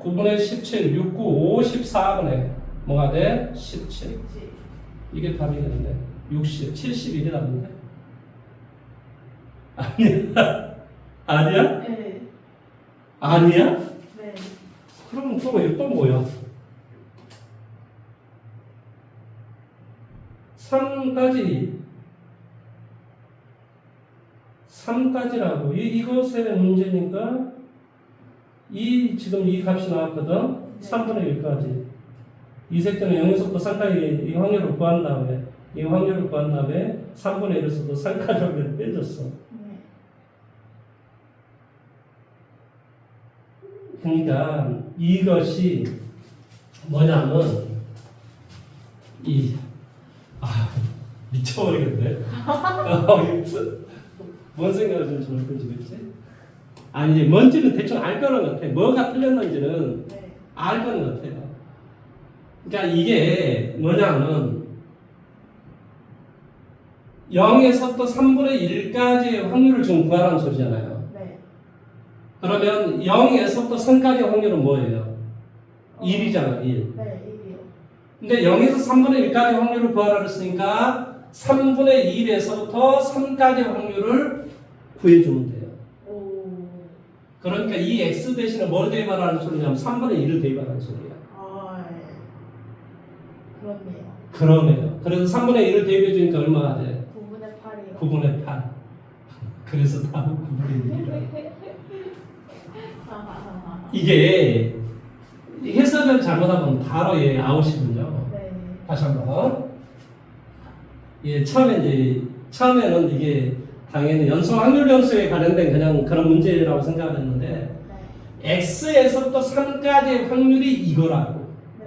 9분의 17, 6, 9, 54분의 뭐가 돼? 17. 그치. 이게 답이 되는데 60, 71이 답인데? 아니야? 아니야? 네. 아니야? 네. 그럼 또 뭐야? 3까지라고 이것의 문제니까 지금 이 값이 나왔거든. 3분의 1까지. 이 새끼는 0에서부터 3까지 이 확률을 구한 다음에 3분의 1에서부터 3까지 확률을 빼줬어. 네. 그러니까 이것이 뭐냐면 미쳐버리겠네. 뭔 생각을 좀 저럴 건지 그렇지? 아니 이제 뭔지는 대충 알 거는 같아. 뭐가 틀렸는지는 네. 알 거는 같아요. 그러니까 이게 뭐냐면 0에서부터 3분의 1까지의 확률을 지금 구하라는 소리잖아요. 네. 그러면 0에서부터 3까지의 확률은 뭐예요? 1이잖아, 1. 네. 1이요. 근데 0에서 3분의 1까지 확률을 구하라 그랬으니까 3분의 1에서부터 3까지 확률을 구해주면 돼요. 오. 그러니까 이 x 대신에 뭘 대입하라는 소리냐면 3분의 1을 대입하라는 소리야. 아, 예. 그렇네요. 그러네요. 그래서 3분의 1을 대입해주니까 얼마가 돼? 9분의 8이요. 9분의 8. 그래서 답은 9분의 1이라. 이게 해설을 x를 잘못하면 바로 얘 아웃이군요. 네. 다시 한번. 예, 처음에는 이게 당연히 연속 확률 변수에 관련된 그냥 그런 문제라고 생각을 했는데, 네. x에서부터 3까지의 확률이 이거라고. 네.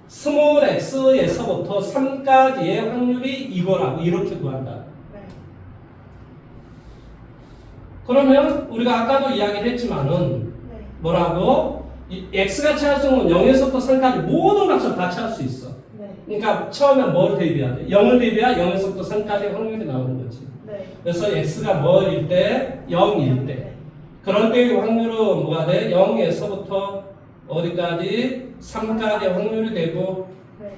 스몰 x에서부터 3까지의 확률이 이거라고 이렇게 구한다. 네. 그러면 우리가 아까도 이야기를 했지만은 네. 뭐라고? 이 x가 취할 수 있는 0에서부터 3까지 모든 값을 다 취할 수 있어. 네. 그러니까 처음에 뭘 대입해야 돼? 0을 대입해야 0에서부터 3까지의 확률이 나오는 거지. 네. 그래서 x가 뭐일 때? 0일 때. 네. 그럴 때의 확률은 뭐가 돼? 0에서부터 어디까지? 3까지의 확률이 되고, 네.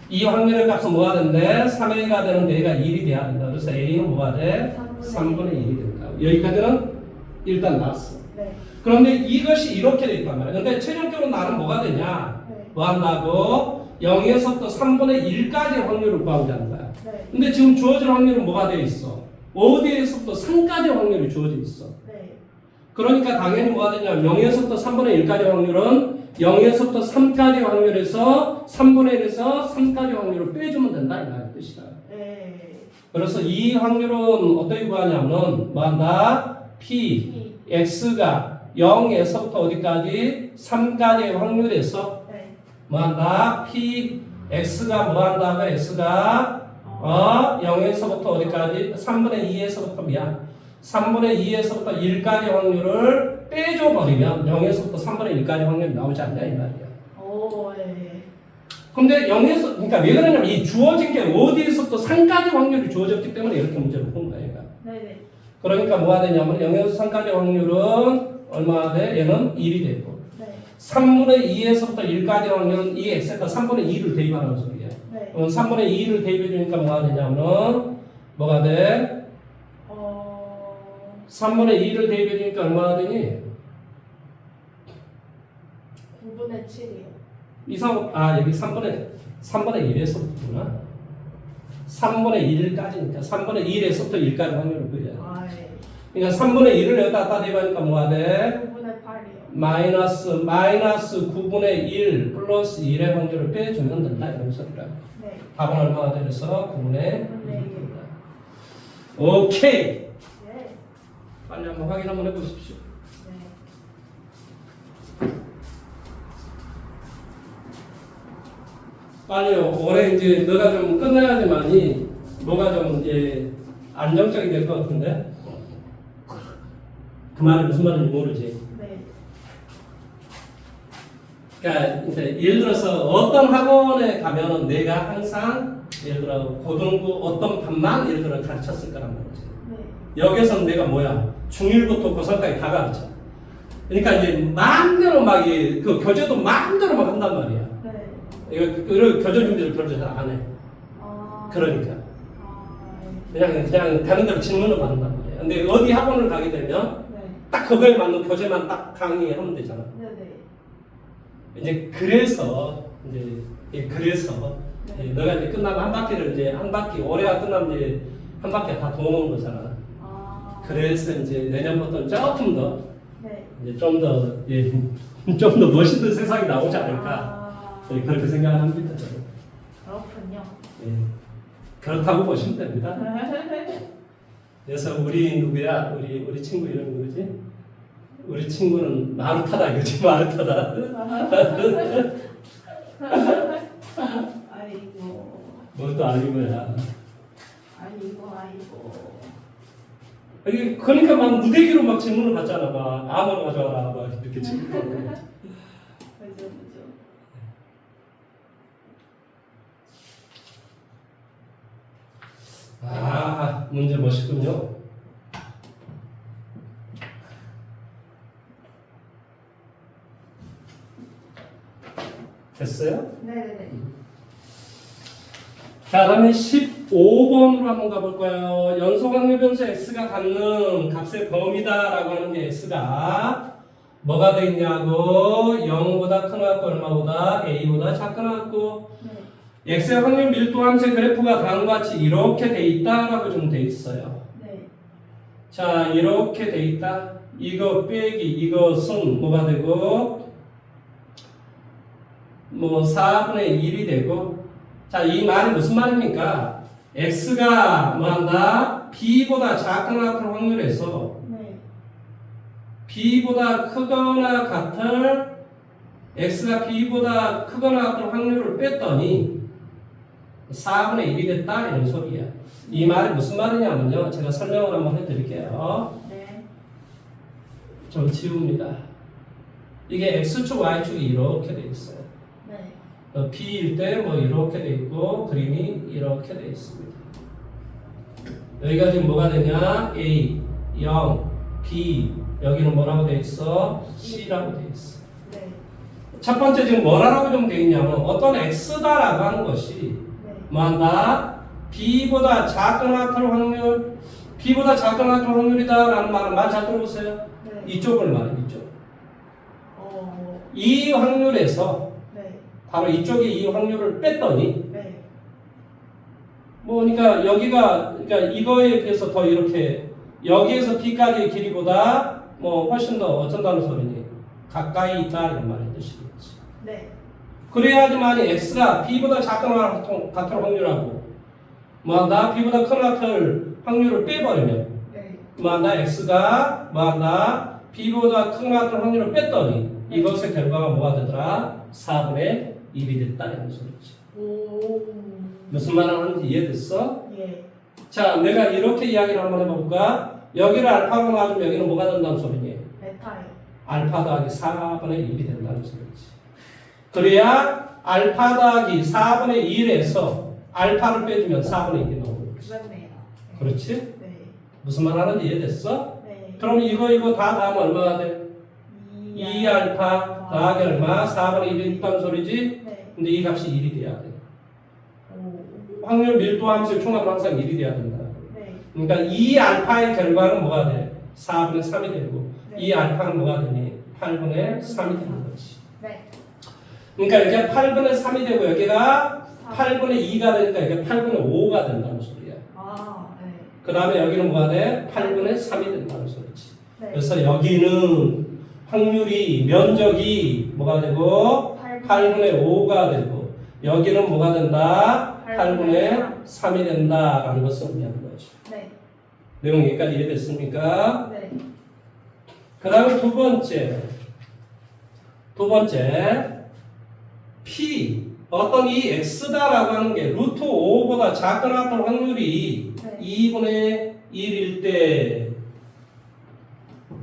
이 확률의 값은 뭐가 된대? 3a가 되는데 얘가 1이 돼야 된다. 그래서 a는 뭐가 돼? 3분의 3분의 1이 된다. 여기까지는 일단 나왔어. 네. 그런데 이것이 이렇게 돼 있단 말이야. 근데 최종적으로 나는 뭐가 되냐? 네. 뭐 한다고? 0에서부터 3분의 1까지의 확률을 구하자는 거야. 네. 근데 지금 주어진 확률은 뭐가 되어 있어? 어디에서부터 3까지의 확률이 주어져 있어. 네. 그러니까 당연히 뭐가 되냐면 0에서부터 3분의 1까지의 확률은 0에서부터 3까지의 확률에서 3분의 1에서 3까지의 확률을 빼주면 된다 이 말의 뜻이다. 네. 그래서 이 확률은 어떻게 구하냐면 뭐 한다? P, X가 0에서부터 어디까지? 3까지의 확률에서 네. 뭐 한다? P, X가 뭐 한다고? X가 0에서부터 어디까지? 3분의 2에서부터 미안. 3분의 2에서부터 1까지 확률을 빼줘버리면 0에서부터 3분의 1까지 확률이 나오지 않냐 이 말이야. 오, 네. 근데 0에서, 그러니까 왜 그러냐면 이 주어진 게 어디에서부터 3까지 확률이 주어졌기 때문에 이렇게 문제를 푼 거야 얘가. 네네. 그러니까 뭐가 되냐면 0에서 3까지 확률은 얼마나 돼? 얘는 1이 되고 네. 3분의 2에서부터 1까지 확률은 이 x에다 3분의 2를 대입하는 소리야. 네. 그럼 3분의 2를 대입해 주니까 뭐가 되냐면 뭐가 돼? 3분의 2를 대입해 주니까 얼마나 되니? 9분의 7이요. 여기 3분의 1에서부터구나. 3분의 1까지니까 3분의 1에서부터 1까지 확률을 구해야 돼. 아, 네. 그러니까 3분의 1을 여기다 갖다 대입하니까 뭐가 돼? 9분의 8이요. 마이너스 9분의 1 플러스 1의 확률을 빼주면 된다 이런 소리라. 네. 답은 얼마가 되면서 9분의 1 9분의 1. 오케이. 네. 빨리 한번 확인 한번 해보십시오. 네. 빨리요. 올해 이제 너가 좀 끝나야지만이 뭐가 좀 이제 안정적이 될 것 같은데. 그 말이 무슨 말인지 모르지. 네. 그러니까 이제 예를 들어서 어떤 학원에 가면은 내가 항상 예를 들어 고등부 어떤 반만 예를 들어 가르쳤을 거란 말이지. 네. 여기서는 내가 뭐야 중1부터 고3까지 다 가르쳐. 그러니까 이제 마음대로 막 그 교재도 마음대로 막 한단 말이야. 네. 이거 교재 준비를 별로 잘 안 해. 아. 그러니까 아, 네. 그냥 다른 데로 질문을 받는단 말이야. 근데 어디 학원을 가게 되면 네. 딱 그거에 맞는 교재만 딱 강의하면 되잖아. 네네. 이제 그래서 네. 너가 이제 끝나면 한 바퀴를 이제 한 바퀴 올해가 끝나면 이제 한 바퀴 다 도는 거잖아. 아. 그래서 이제 내년부터는 조금 더 네. 이제 좀 더 멋있는 세상이 나오지 않을까 아. 그렇게 생각합니다. 저는. 그렇군요. 예. 그렇다고 보시면 됩니다. 그래서 우리 누구야? 우리 친구 이름이 누구지? 우리 친구는 마루타다 이거지 마루타다. 아이고. 뭘 또 아니고야. 아이고. 그러니까 막 무대기로 막 질문을 받잖아. 막 아무나 가져와라 막 이렇게 질문을. 그죠. 아 문제 멋있군요. 됐어요? 네네네. 자, 그러면 15번으로 한번 가볼까요? 연소각률 변수 x가 갖는 값의 범위다라고 하는 게 x가 뭐가 돼 있냐고 0보다 큰 것 같고 얼마보다 a보다 작은 것 같고 네. x의 확률 밀도 함수의 그래프가 다음과 같이 이렇게 돼 있다라고 좀 돼 있어요. 네. 자, 이렇게 돼 있다. 이거 빼기 이것은 뭐가 되고 뭐 4분의 1이 되고 자, 이 말이 무슨 말입니까? x가 뭐한다? b보다 작거나 같을 확률에서 네. b보다 크거나 같을 x가 b보다 크거나 같을 확률을 뺐더니 4분의 1이 됐다 이런 소리야. 이 말이 무슨 말이냐면요. 제가 설명을 한번 해드릴게요. 네. 좀 지웁니다. 이게 x축, y축이 이렇게 돼 있어요. 네. b일 때 뭐 이렇게 돼 있고 그림이 이렇게 돼 있습니다. 여기가 지금 뭐가 되냐? a, 0, b 여기는 뭐라고 돼 있어? c라고 돼 있어. 네. 첫 번째 지금 뭐라고 좀 돼 있냐면 어떤 x다라고 하는 것이 네. 뭐한다? b보다 작거나 같을 확률, b보다 작거나 같을 확률이다라는 말은 말 잘 들어보세요. 네. 이쪽을 말해, 이쪽. 어. 이 확률에서 네. 바로 이쪽에 이 확률을 뺐더니 네. 뭐 그러니까 여기가 그러니까 이거에 비해서 더 이렇게 여기에서 b까지의 길이보다 뭐 훨씬 더 어쩐다는 소리니 가까이 있다 이런 말의 뜻이겠지. 네. 그래야지만이 x가 b보다 작거나 같을 확률하고 뭐한다? b보다 크거나 같을 확률을 빼버리면 네. 뭐한다? x가 뭐한다? b보다 크거나 같을 확률을 뺐더니 이것의 결과가 뭐가 되더라? 4분의 1이 됐다 이런 소리지. 오. 무슨 말을 하는지 이해됐어? 예. 자, 내가 이렇게 이야기를 한번 해볼까? 여기를 알파로 놔두면 여기는 뭐가 된다는 소리니? 베타요. 알파 더하기 4분의 1이 된다는 소리지. 그래야 알파 더하기 4분의 1에서 알파를 빼주면 4분의 1이 나오는 거지. 그렇네요. 그렇지? 네. 무슨 말 하는지 이해됐어? 네. 그럼 이거 다 더하면 얼마가 돼? 2 알파 더하기 얼마? 4분의 1이 있다는 소리지? 네. 근데 이 값이 1이 돼야 돼. 오. 확률 밀도 함수의 총합은 항상 1이 돼야 된다. 네. 그러니까 이 알파의 결과는 뭐가 돼? 4분의 3이 되고 네. 이 알파는 뭐가 되니? 8분의 3이 되는 거지. 네. 그러니까 이게 8분의 3이 되고 여기가 8분의 2가 되니까 이게 8분의 5가 된다는 소리야. 아, 네. 그 다음에 여기는 뭐가 돼? 8분의 3이 된다는 소리지. 네. 그래서 여기는 확률이 면적이 뭐가 되고 8분의 5가 되고 여기는 뭐가 된다? 8분의 3이 된다라는 것을 의미하는 거죠. 네. 내용 여기까지 이해됐습니까? 네. 그 다음에 두 번째 P 어떤 이 X다라고 하는 게 루트 5보다 작거나 같은 확률이 네. 2분의 1일 때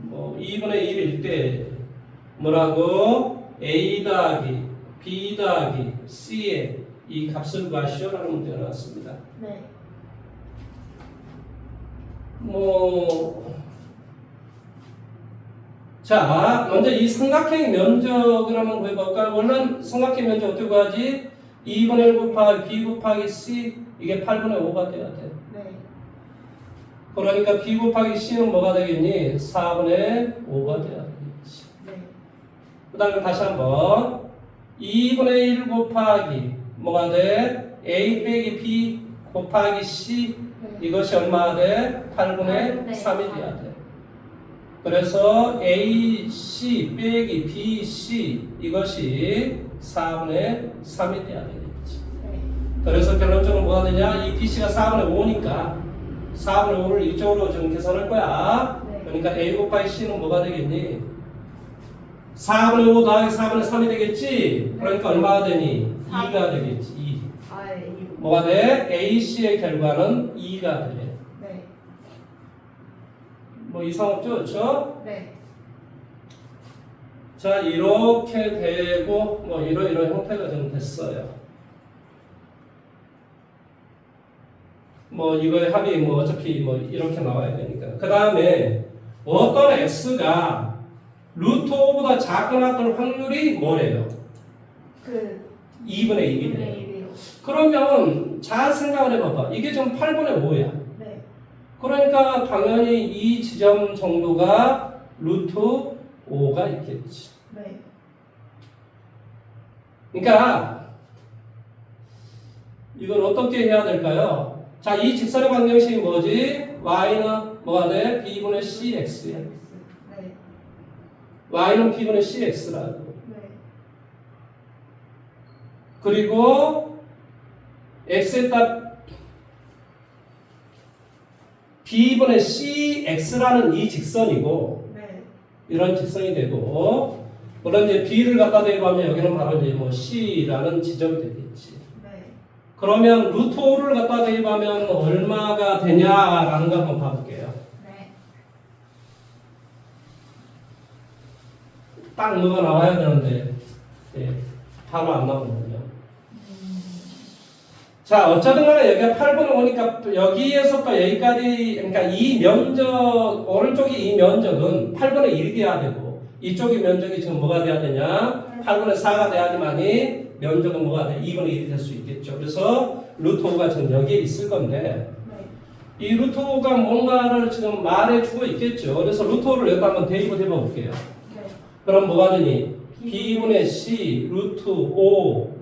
뭐 2분의 1일 때 뭐라고 A 더하기 B 더하기 C의 이 값을 구하시오라는 문제가 나왔습니다. 네. 자, 먼저 이 삼각형 면적을 한번 구해볼까요? 원래 삼각형 면적 어떻게 구하지? 2분의 1 곱하기 B 곱하기 C 이게 8분의 5가 돼야 돼. 네. 그러니까 B 곱하기 C는 뭐가 되겠니? 4분의 5가 돼야 되겠지. 네. 그 다음에 다시 한번 2분의 1 곱하기 뭐가 돼? A 빼기 B 곱하기 C 네. 이것이 얼마가 돼? 8분의 3이 돼야 돼. 그래서 AC 빼기 BC 이것이 4분의 3이 돼야 되겠지. 네. 그래서 결론적으로 뭐가 되냐? 이 BC가 4분의 5니까 4분의 5를 이쪽으로 지금 계산할 거야. 네. 그러니까 A 곱하기 C는 뭐가 되겠니? 4분의 5 더하기 4분의 3이 되겠지? 그러니까 얼마가 되니? 2가 되겠지. 2. 아, 예. 뭐가 돼? AC의 결과는 2가 돼. 네. 뭐 이상 없죠? 그렇죠? 네. 자, 이렇게 되고 뭐 이런 형태가 좀 됐어요. 뭐 이거의 합이 뭐 어차피 뭐 이렇게 나와야 되니까. 그 다음에 어떤 x가 루트 5보다 작거나 같은 확률이 뭐래요? 그 2분의 1이래요. 네. 그러면 잘 생각을 해봐봐. 이게 지금 8분의 5야. 네. 그러니까 당연히 이 지점 정도가 루트 5가 있겠지. 네. 그러니까 이걸 어떻게 해야 될까요? 자, 이 직선의 방정식이 뭐지? y는 뭐가 돼? b분의 cx야. 네. y는 b분의 cx라고. 네. 그리고 x에다 b분의 cx라는 이 직선이고 네. 이런 직선이 되고 물론 이제 b를 갖다 대입하면 여기는 바로 이제 뭐 c라는 지점이 되겠지. 네. 그러면 루트 5를 갖다 대입하면 얼마가 되냐라는 거 한번 봐볼게요. 네. 딱 뭐가 나와야 되는데 예, 바로 안 나오거든요. 자, 어쨌든 간에 여기가 8번을 오니까 여기에서부터 여기까지, 그러니까 이 면적, 오른쪽이 이 면적은 8분의 1이 돼야 되고, 이쪽이 면적이 지금 뭐가 돼야 되냐? 8분의 4가 돼야지만이 면적은 뭐가 돼? 2분의 1이 될 수 있겠죠. 그래서 루트 5가 지금 여기에 있을 건데, 네. 이 루트 5가 뭔가를 지금 말해주고 있겠죠. 그래서 루트 5를 여기다 한번 대입을 해볼게요. 네. 그럼 뭐가 되니? b분의 c 루트 5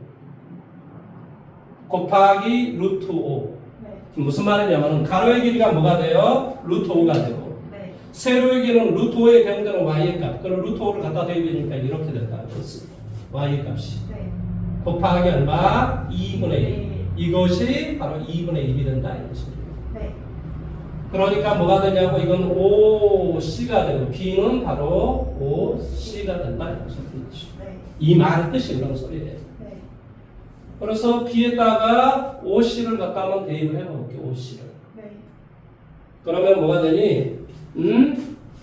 곱하기 루트 5. 네. 무슨 말이냐면 가로의 길이가 뭐가 돼요? 루트 5가 되고 네. 세로의 길이는 루트 5의 대응되는 y의 값. 그럼 루트 5를 갖다 대입하니까 이렇게 된다. y의 값이 네. 곱하기 얼마? 2분의 1. 네. 이것이 바로 2분의 1이 된다. 이 소리예요. 네. 그러니까 뭐가 되냐고 이건 5c가 되고 b는 바로 5c가 된다. 이 소리죠. 네. 이 말의 뜻이 이런 소리예요. 네. 그래서 b에다가 5c를 갖다 한번 대입을 해볼게요. 5c를. 네. 그러면 뭐가 되니?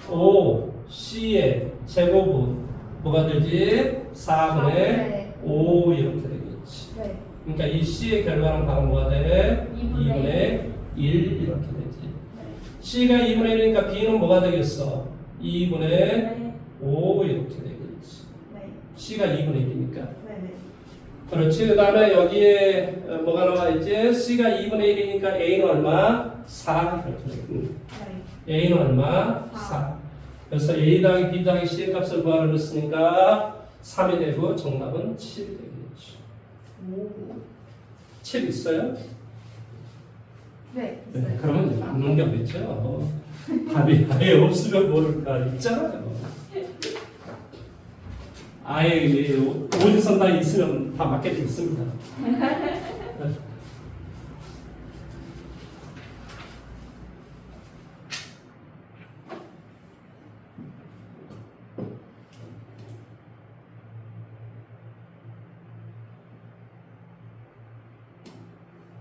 5c의 제곱은 뭐가 되지? 4분의 5 이렇게 되겠지. 네. 그러니까 이 c의 결과는 바로 뭐가 돼? 2분의 2분의 1 이렇게 되지. 네. c가 2분의 1이니까 b는 뭐가 되겠어? 2분의 네. 5 이렇게 되겠지. 네. c가 2분의 1이니까. 네. 네. 그렇지. 그 다음에 여기에 뭐가 나와 있지? c가 2분의 1이니까 a는 얼마? 4 이렇게 되겠네. 네. a는 얼마? 4. 그래서 a 더하기 b 더하기 c의 값을 구하라 그랬으니까 3이 되고 정답은 7이 되겠죠. 오. 7 있어요? 네. 네, 있어요. 그러면 이제 맞는 게 없겠죠. 답이 아예 없으면 모를까 있잖아요. 아예 오디션 다 있으면 다 맞게 돼 있습니다.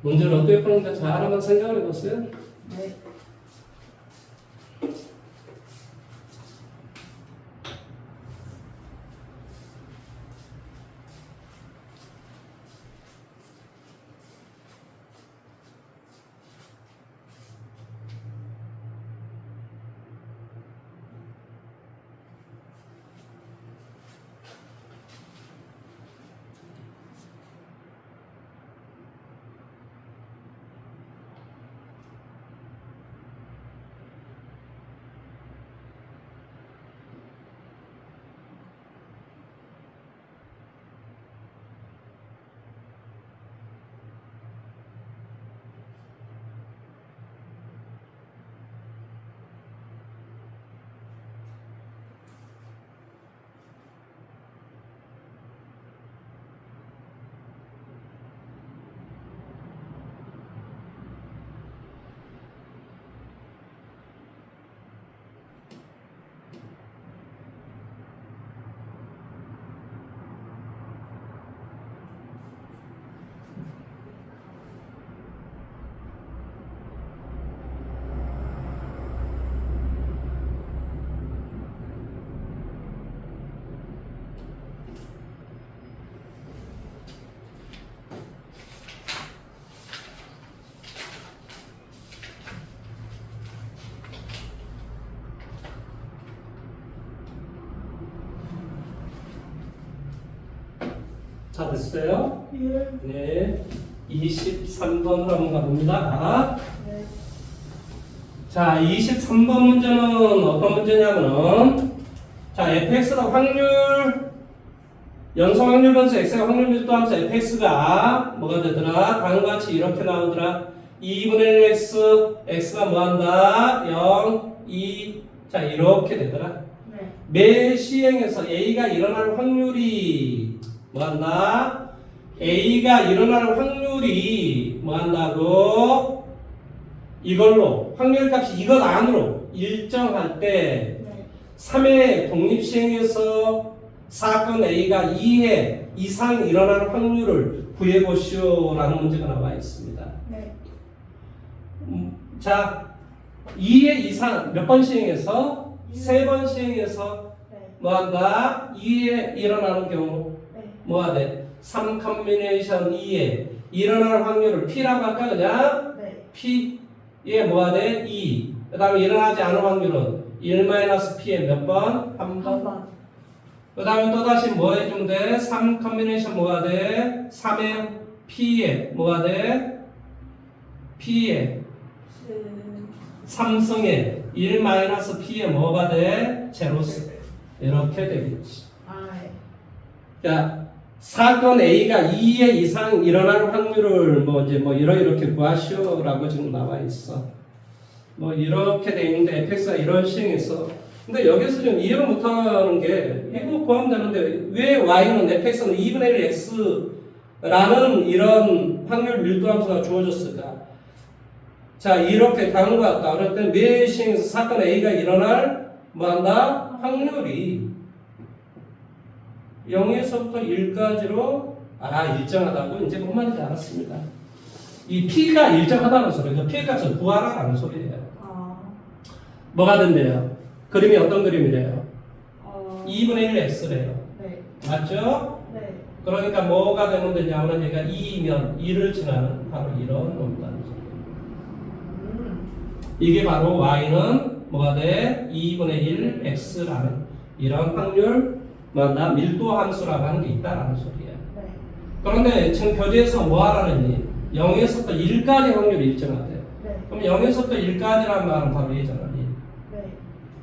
문제를 어떻게 푸는가 잘 한번 생각을 해보세요. 네. 다 됐어요? 예. 네. 23번으로 한번 가봅니다. 네. 자, 23번 문제는 어떤 문제냐면은 자, fx가 확률 연속 확률 변수 x가 확률 밀도하면서 fx가 뭐가 되더라? 다음과 같이 이렇게 나오더라. 2분의 1 x x가 뭐한다? 0, 2. 자, 이렇게 되더라. 네. 매 시행에서 A가 일어날 확률이 뭐한다? A가 일어날 확률이 뭐한다고? 이걸로 확률값이 이것 안으로 일정할 때 네. 3회 독립시행에서 사건 A가 2회 이상 일어나는 확률을 구해보시오라는 문제가 나와 있습니다. 네. 자, 2회 이상 몇 번 시행해서? 3번 시행해서 네. 뭐한다? 2회 일어나는 경우 네. 뭐가 돼? 3 컨비네이션 2회 일어나는 확률을 P라고 할까 그냥? 네. P에 뭐가 돼? 2. 그 다음에 일어나지 않은 확률은 1-P에 몇 번? 한 번. 한 번. 그 다음에 또다시 뭐 해주면 돼? 3 컨비네이션 뭐가 돼? 3에 P에 뭐가 돼? P에 삼성에 1-P에 뭐가 돼? 제로스. 이렇게 되겠지. 아, 네. 자, 사건 A가 2회 이상 일어나는 확률을 뭐 이제 뭐 이렇게 구하시오라고 지금 나와 있어. 뭐 이렇게 돼 있는데 fx가 이런 시행해서 근데 여기서 좀 이해를 못하는 게 이거 구하면 되는데 왜 y는 fx는 2분의 1 x라는 이런 확률 밀도함수가 주어졌을까? 자, 이렇게 가는 것 같다. 그럴 때 매 시행에서 사건 A가 일어날 뭐한다? 확률이 0에서부터 1까지로 일정하다고 이제 뭔 말인지 알았습니다. 이 P가 일정하다는 소리죠. P의 값을 구하라는 소리예요. 아, 뭐가 된대요? 그림이 어떤 그림이래요? 2분의 1 x래요. 네. 맞죠? 네. 그러니까 뭐가 되면 되냐면 얘가 2면 2를 지나는 바로 이런 놈이라는 소리예요. 이게 바로 y는 뭐가 돼? 2분의 1 x라는 이런 확률 뭐다 밀도 함수라고 하는 게 있다라는 소리예요. 네. 그런데 지금 교재에서 뭐 하라는지 0에서부터 1까지 확률이 일정하대요. 네. 그럼 0에서부터 1까지라는 말은 바로 얘잖아. 네.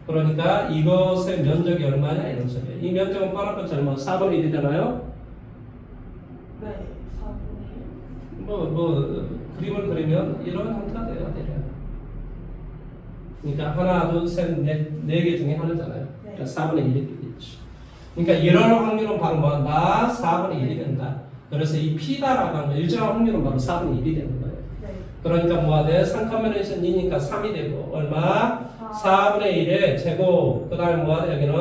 그러니까 이것의 면적이 얼마냐 이런 소리예요. 이 면적은 뻔한 것처럼 뭐 4분의 1이 되나요? 네. 4분의 1. 뭐 그림을 그리면 이런 형태가 돼야 돼요. 그러니까 하나, 둘, 셋, 네 개 중에 하나잖아요. 그러니까 4분의 1이 되겠지. 그러니까 이런 확률은 바로 뭐한다? 4분의 1이 된다. 그래서 이 P다라고 하는 일정한 확률은 바로 4분의 1이 되는 거예요. 네. 그러니까 뭐가 돼? 3 컨비네이션 2니까 3이 되고 얼마? 4분의 1의 제곱. 그 다음에 뭐가 돼? 여기는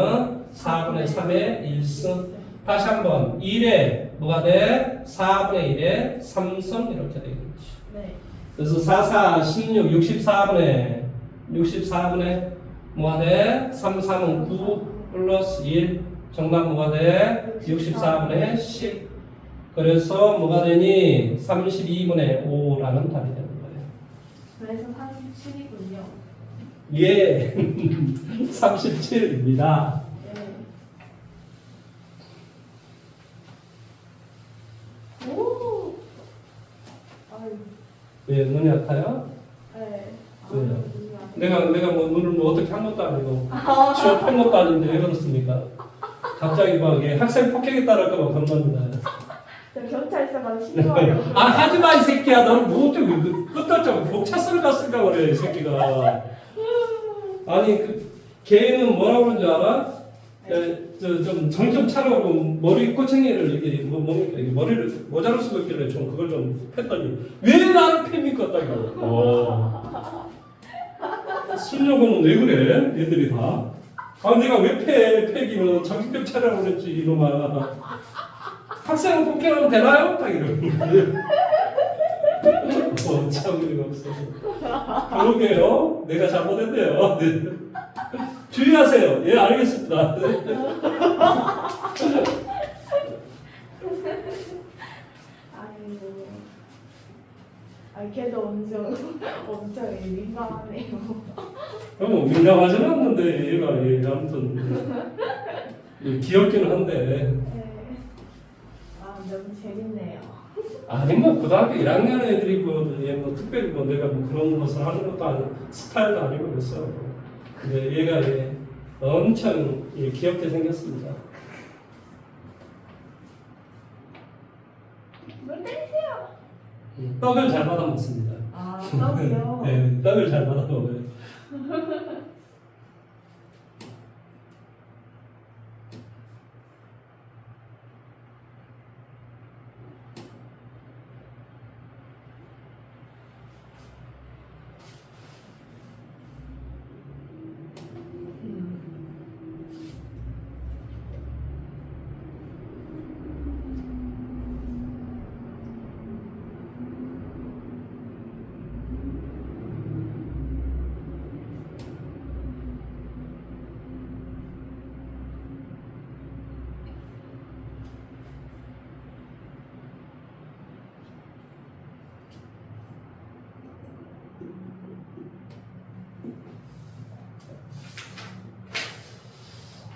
4분의 3의 1승. 다시 한번 1에 뭐가 돼? 4분의 1의 3승 이렇게 되겠지. 네. 그래서 4, 4, 16, 64분의 뭐가 돼? 3, 3은 9 플러스 1. 정답 뭐가 돼? 64분의 10. 그래서 뭐가 되니? 32분의 5라는 답이 되는 거예요. 그래서 37이군요. 예, 37입니다. 네. 오. 아유. 왜 눈이 아파요? 네. 왜요? 눈이 안 내가 뭐 눈을 뭐 어떻게 한 것도 아니고 아. 취업한 것도 아닌데 왜 그렇습니까? 갑자기 막 학생 폭행에 따를까 봐 겁납니다. 저 경찰서 가서 신고하려고. 하지마 이 새끼야. 너는 뭐 끝났죠. 목차선을 갔을까 그래 이 새끼가. 아니 걔는 뭐라고 그러는 줄 알아? 좀 정신 차려고 머리 꼬챙이를 이렇게 뭡니까 이게 머리를 모자를 쓰고 있길래 좀 그걸 좀 팼더니 왜 나를 팹니까 딱 이거. 쓰려고는 왜 그래? 얘들이 다. 내가 왜 패기는 정신병 차려고 그랬지 이놈아. 학생은 폭행하면 되나요? 딱 이러는데. 참 의미가 없어서. 그러게요. 내가 잘못했네요. 네. 주의하세요. 예, 알겠습니다. 아이고. 아, 걔도 엄청 민감하네요. 뭐 민감하지는 않는데 얘가 아무튼 귀엽기는 한데. 네. 아, 너무 재밌네요. 아니 뭐 고등학교 1학년 애들이 뭐 특별히 뭐 내가 뭐 그런 것을 하는 것도 아니고 스타일도 아니고 그랬어. 근데 얘가 엄청 귀엽게 생겼습니다. 물 때리세요. 떡을 잘 받아 먹습니다. 아, 떡이요? 네, 떡을 잘 받아 먹어요.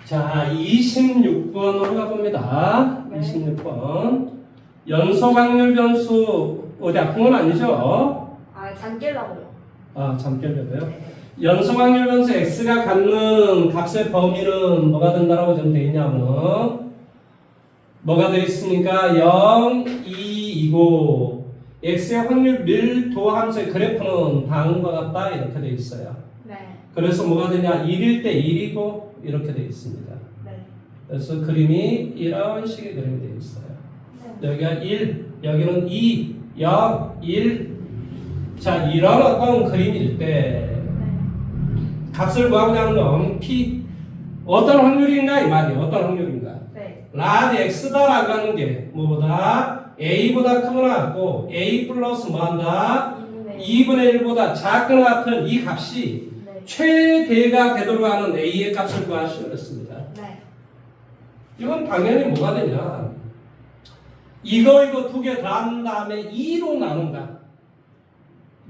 자, 26번으로 가봅니다. 네. 26번. 연속 확률 변수, 어디 아픈 건 아니죠? 아, 잠 깨려고요. 아, 잠 깨려고요. 네. 연속 확률 변수 x가 갖는 값의 범위는 뭐가 된다라고 좀 되어 있냐면, 뭐가 되어 있습니까? 0, 2, 2고, x의 확률 밀도 함수의 그래프는 다음과 같다. 이렇게 되어 있어요. 네. 그래서 뭐가 되냐? 1일 때 1이고, 이렇게 되어 있습니다. 네. 그래서 그림이 이런 식의 그림이 되어 있어요. 네. 여기가 1, 여기는 2, 0, 1. 자, 이런 어떤 그림일 때 값을 구하고자 하는 p 어떤 확률인가 이 말이에요. 어떤 확률인가? 네. 란 x다라고 하는 게 뭐보다 a보다 크거나 같고 a 플러스 뭐한다? 2분의 1보다 작거나 같은 이 값이 네. 최대가 되도록 하는 a의 값을 구하시면 됐습니다. 네. 이건 당연히 뭐가 되냐? 이거 두 개 더한 다음에 2로 나눈다.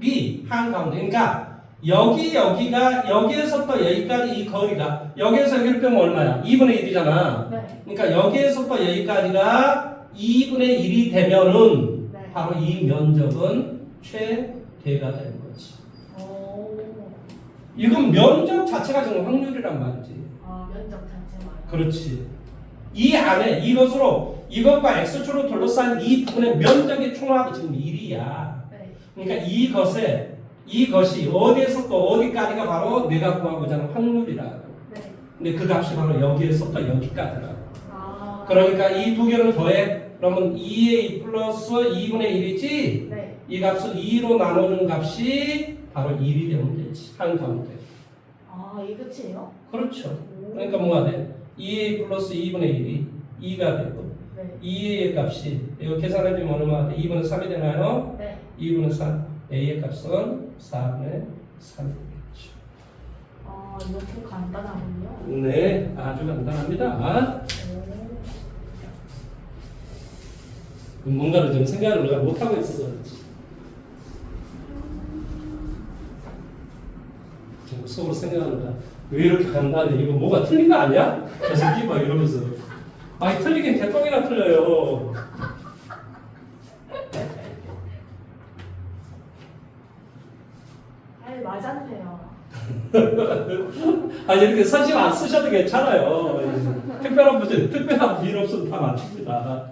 이 한가운데. 그러니까 여기가 여기에서부터 여기까지 이 거리가 여기에서 여기를 빼면 얼마야? 2분의 1이잖아. 네. 그러니까 여기에서부터 여기까지가 2분의 1이 되면은 네. 바로 이 면적은 최대가 되는 거지. 오. 이건 면적 자체가 지금 확률이란 말이지. 아, 면적 자체만. 그렇지. 이 안에 이것으로 이것과 x축으로 둘러싼 이 부분의 면적의 총합이 지금 1이야. 네. 그러니까 이것이 어디에서부터 어디까지가 바로 내가 구하고자 하는 확률이라고. 네. 근데 그 값이 바로 여기에서부터 여기까지라고. 아. 그러니까 이 두 개를 더해. 그러면 2a 플러스 2분의 1이지. 네. 이 값을 2로 나누는 값이 바로 1이 되면 되지. 한가운데. 아, 이게 끝이에요? 그렇죠. 오. 그러니까 뭐가 돼? 2a 플러스 2분의 1이 2가 되고 네. 2a의 값이 이거 계산해주면 얼마나 돼? 2분의 3이 되나요? 네. 2분의 3 a의 값은 4분의 3이겠죠. 아, 이렇게 간단하군요. 네, 아주 간단합니다. 오. 뭔가를 좀 생각을 우리가 못하고 있어서 그렇지. 자꾸 속으로 생각합니다. 왜 이렇게 간단해? 이거 뭐가 틀린 거 아니야? 저 새끼 막 이러면서. 아니 틀리긴 개똥이나 틀려요. 아니, 맞았네요. 아니 이렇게 선심 안 쓰셔도 괜찮아요. 특별한 문제, 특별한 일 없으면 다 맞춥니다.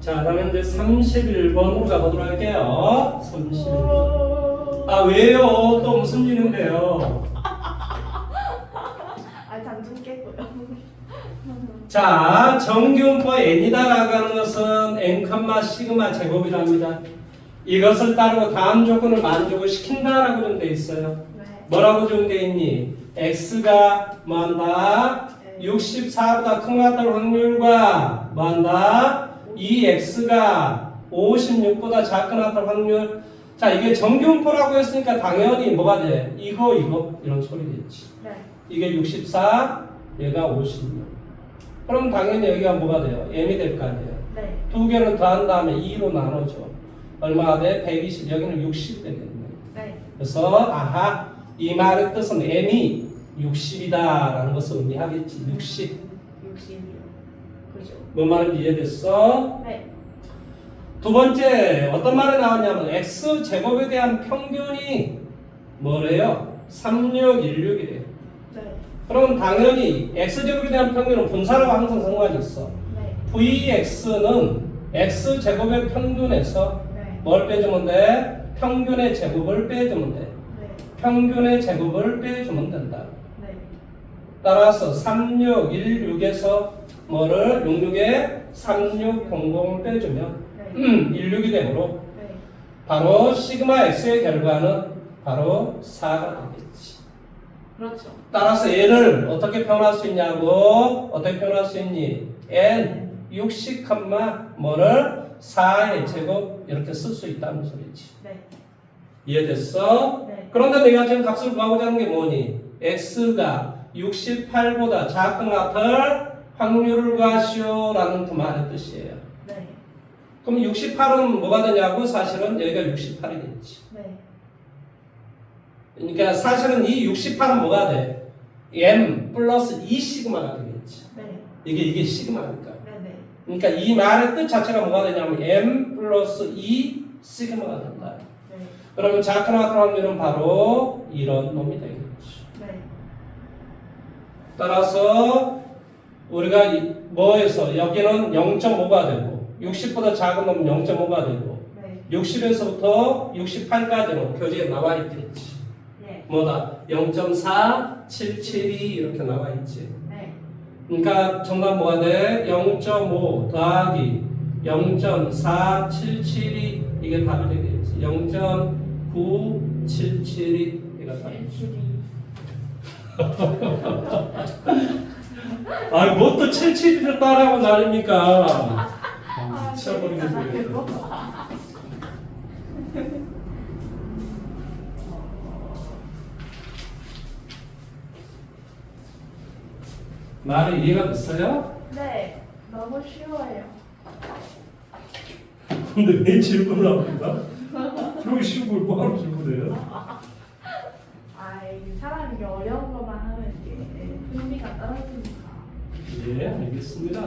자, 다음에 이제 31번으로 가보도록 할게요. 31번. 아, 왜요? 또 무슨 일인데요? 아, 잠좀 깼고요. 자, 정규분포 n이다라고 하는 것은 n, 시그마 제곱이랍니다. 이것을 따르고 다음 조건을 만족을 시킨다라고 좀 돼 있어요. 네. 뭐라고 좀 돼 있니? x가 뭐한다? 네. 64보다 큰 것 같다는 확률과 뭐한다? 이 x가 56보다 작은 것 같다는 확률. 자, 이게 정규분포라고 했으니까 당연히 뭐가 돼? 이거 이런 소리겠지. 네. 이게 64, 얘가 56. 그럼 당연히 여기가 뭐가 돼요? m이 될 거 아니에요. 네. 두 개를 더한 다음에 2로 나눠줘. 얼마가 돼? 120. 여기는 60 되겠네. 네. 그래서 아하, 이 말의 뜻은 m이 60이다라는 것을 의미하겠지. 60. 60이요. 그죠? 뭔 말인지 이해됐어? 네. 두 번째 어떤 말이 나왔냐면 x 제곱에 대한 평균이 뭐래요? 3616이래요. 네. 그럼 당연히 x 제곱에 대한 평균은 분사라고 항상 상관이 있어. 네. vx는 x 제곱의 평균에서 네. 뭘 빼주면 돼? 평균의 제곱을 빼주면 돼. 네. 평균의 제곱을 빼주면 된다. 네. 따라서 3616에서 뭐를 66에 3600을 빼주면 네. 16이 되므로 네. 바로 시그마 x의 결과는 바로 4가 되겠지. 그렇죠. 따라서 얘를 어떻게 표현할 수 있냐고? 어떻게 표현할 수 있니? n 60, 뭐를 4의 제곱 이렇게 쓸 수 있다는 소리지. 네. 이해됐어? 네. 그런데 내가 지금 값을 구하고자 하는 게 뭐니? x가 68보다 작든 같을 확률을 구하시오라는 그 말의 뜻이에요. 네. 그럼 68은 뭐가 되냐고? 사실은 여기가 68이 되지. 네. 그러니까 사실은 이 68은 뭐가 돼? m 플러스 2 시그마가 되겠지. 네. 이게 시그마니까. 네. 네. 그러니까 이 말의 뜻 자체가 뭐가 되냐면 m 플러스 2 시그마가 된다. 네. 그러면 작은 같은 확률은 바로 이런 놈이 되겠지. 네. 따라서 우리가 뭐에서 여기는 0.5가 되고 60보다 작은 놈은 0.5가 되고 네. 60에서부터 68까지는 교재에 나와 있겠지. 네. 뭐다? 0.4, 772 이렇게 나와 있지. 네. 그러니까 정답 뭐가 돼? 0.5 더하기 0.4772 이게 답이 되겠지. 0.9772 이가 답이. 아니 뭐 또 77을 따라하고 난립니까? 미쳐버리겠네. 말이 이해가 됐어요? 네. 너무 쉬워요. 근데 왜 질문을 합니까? 그러기 쉬운 걸 뭐하러 질문해요? 이 사람이 어려운 것만 하는 게 흥미가 떨어지니까. 예, 알겠습니다.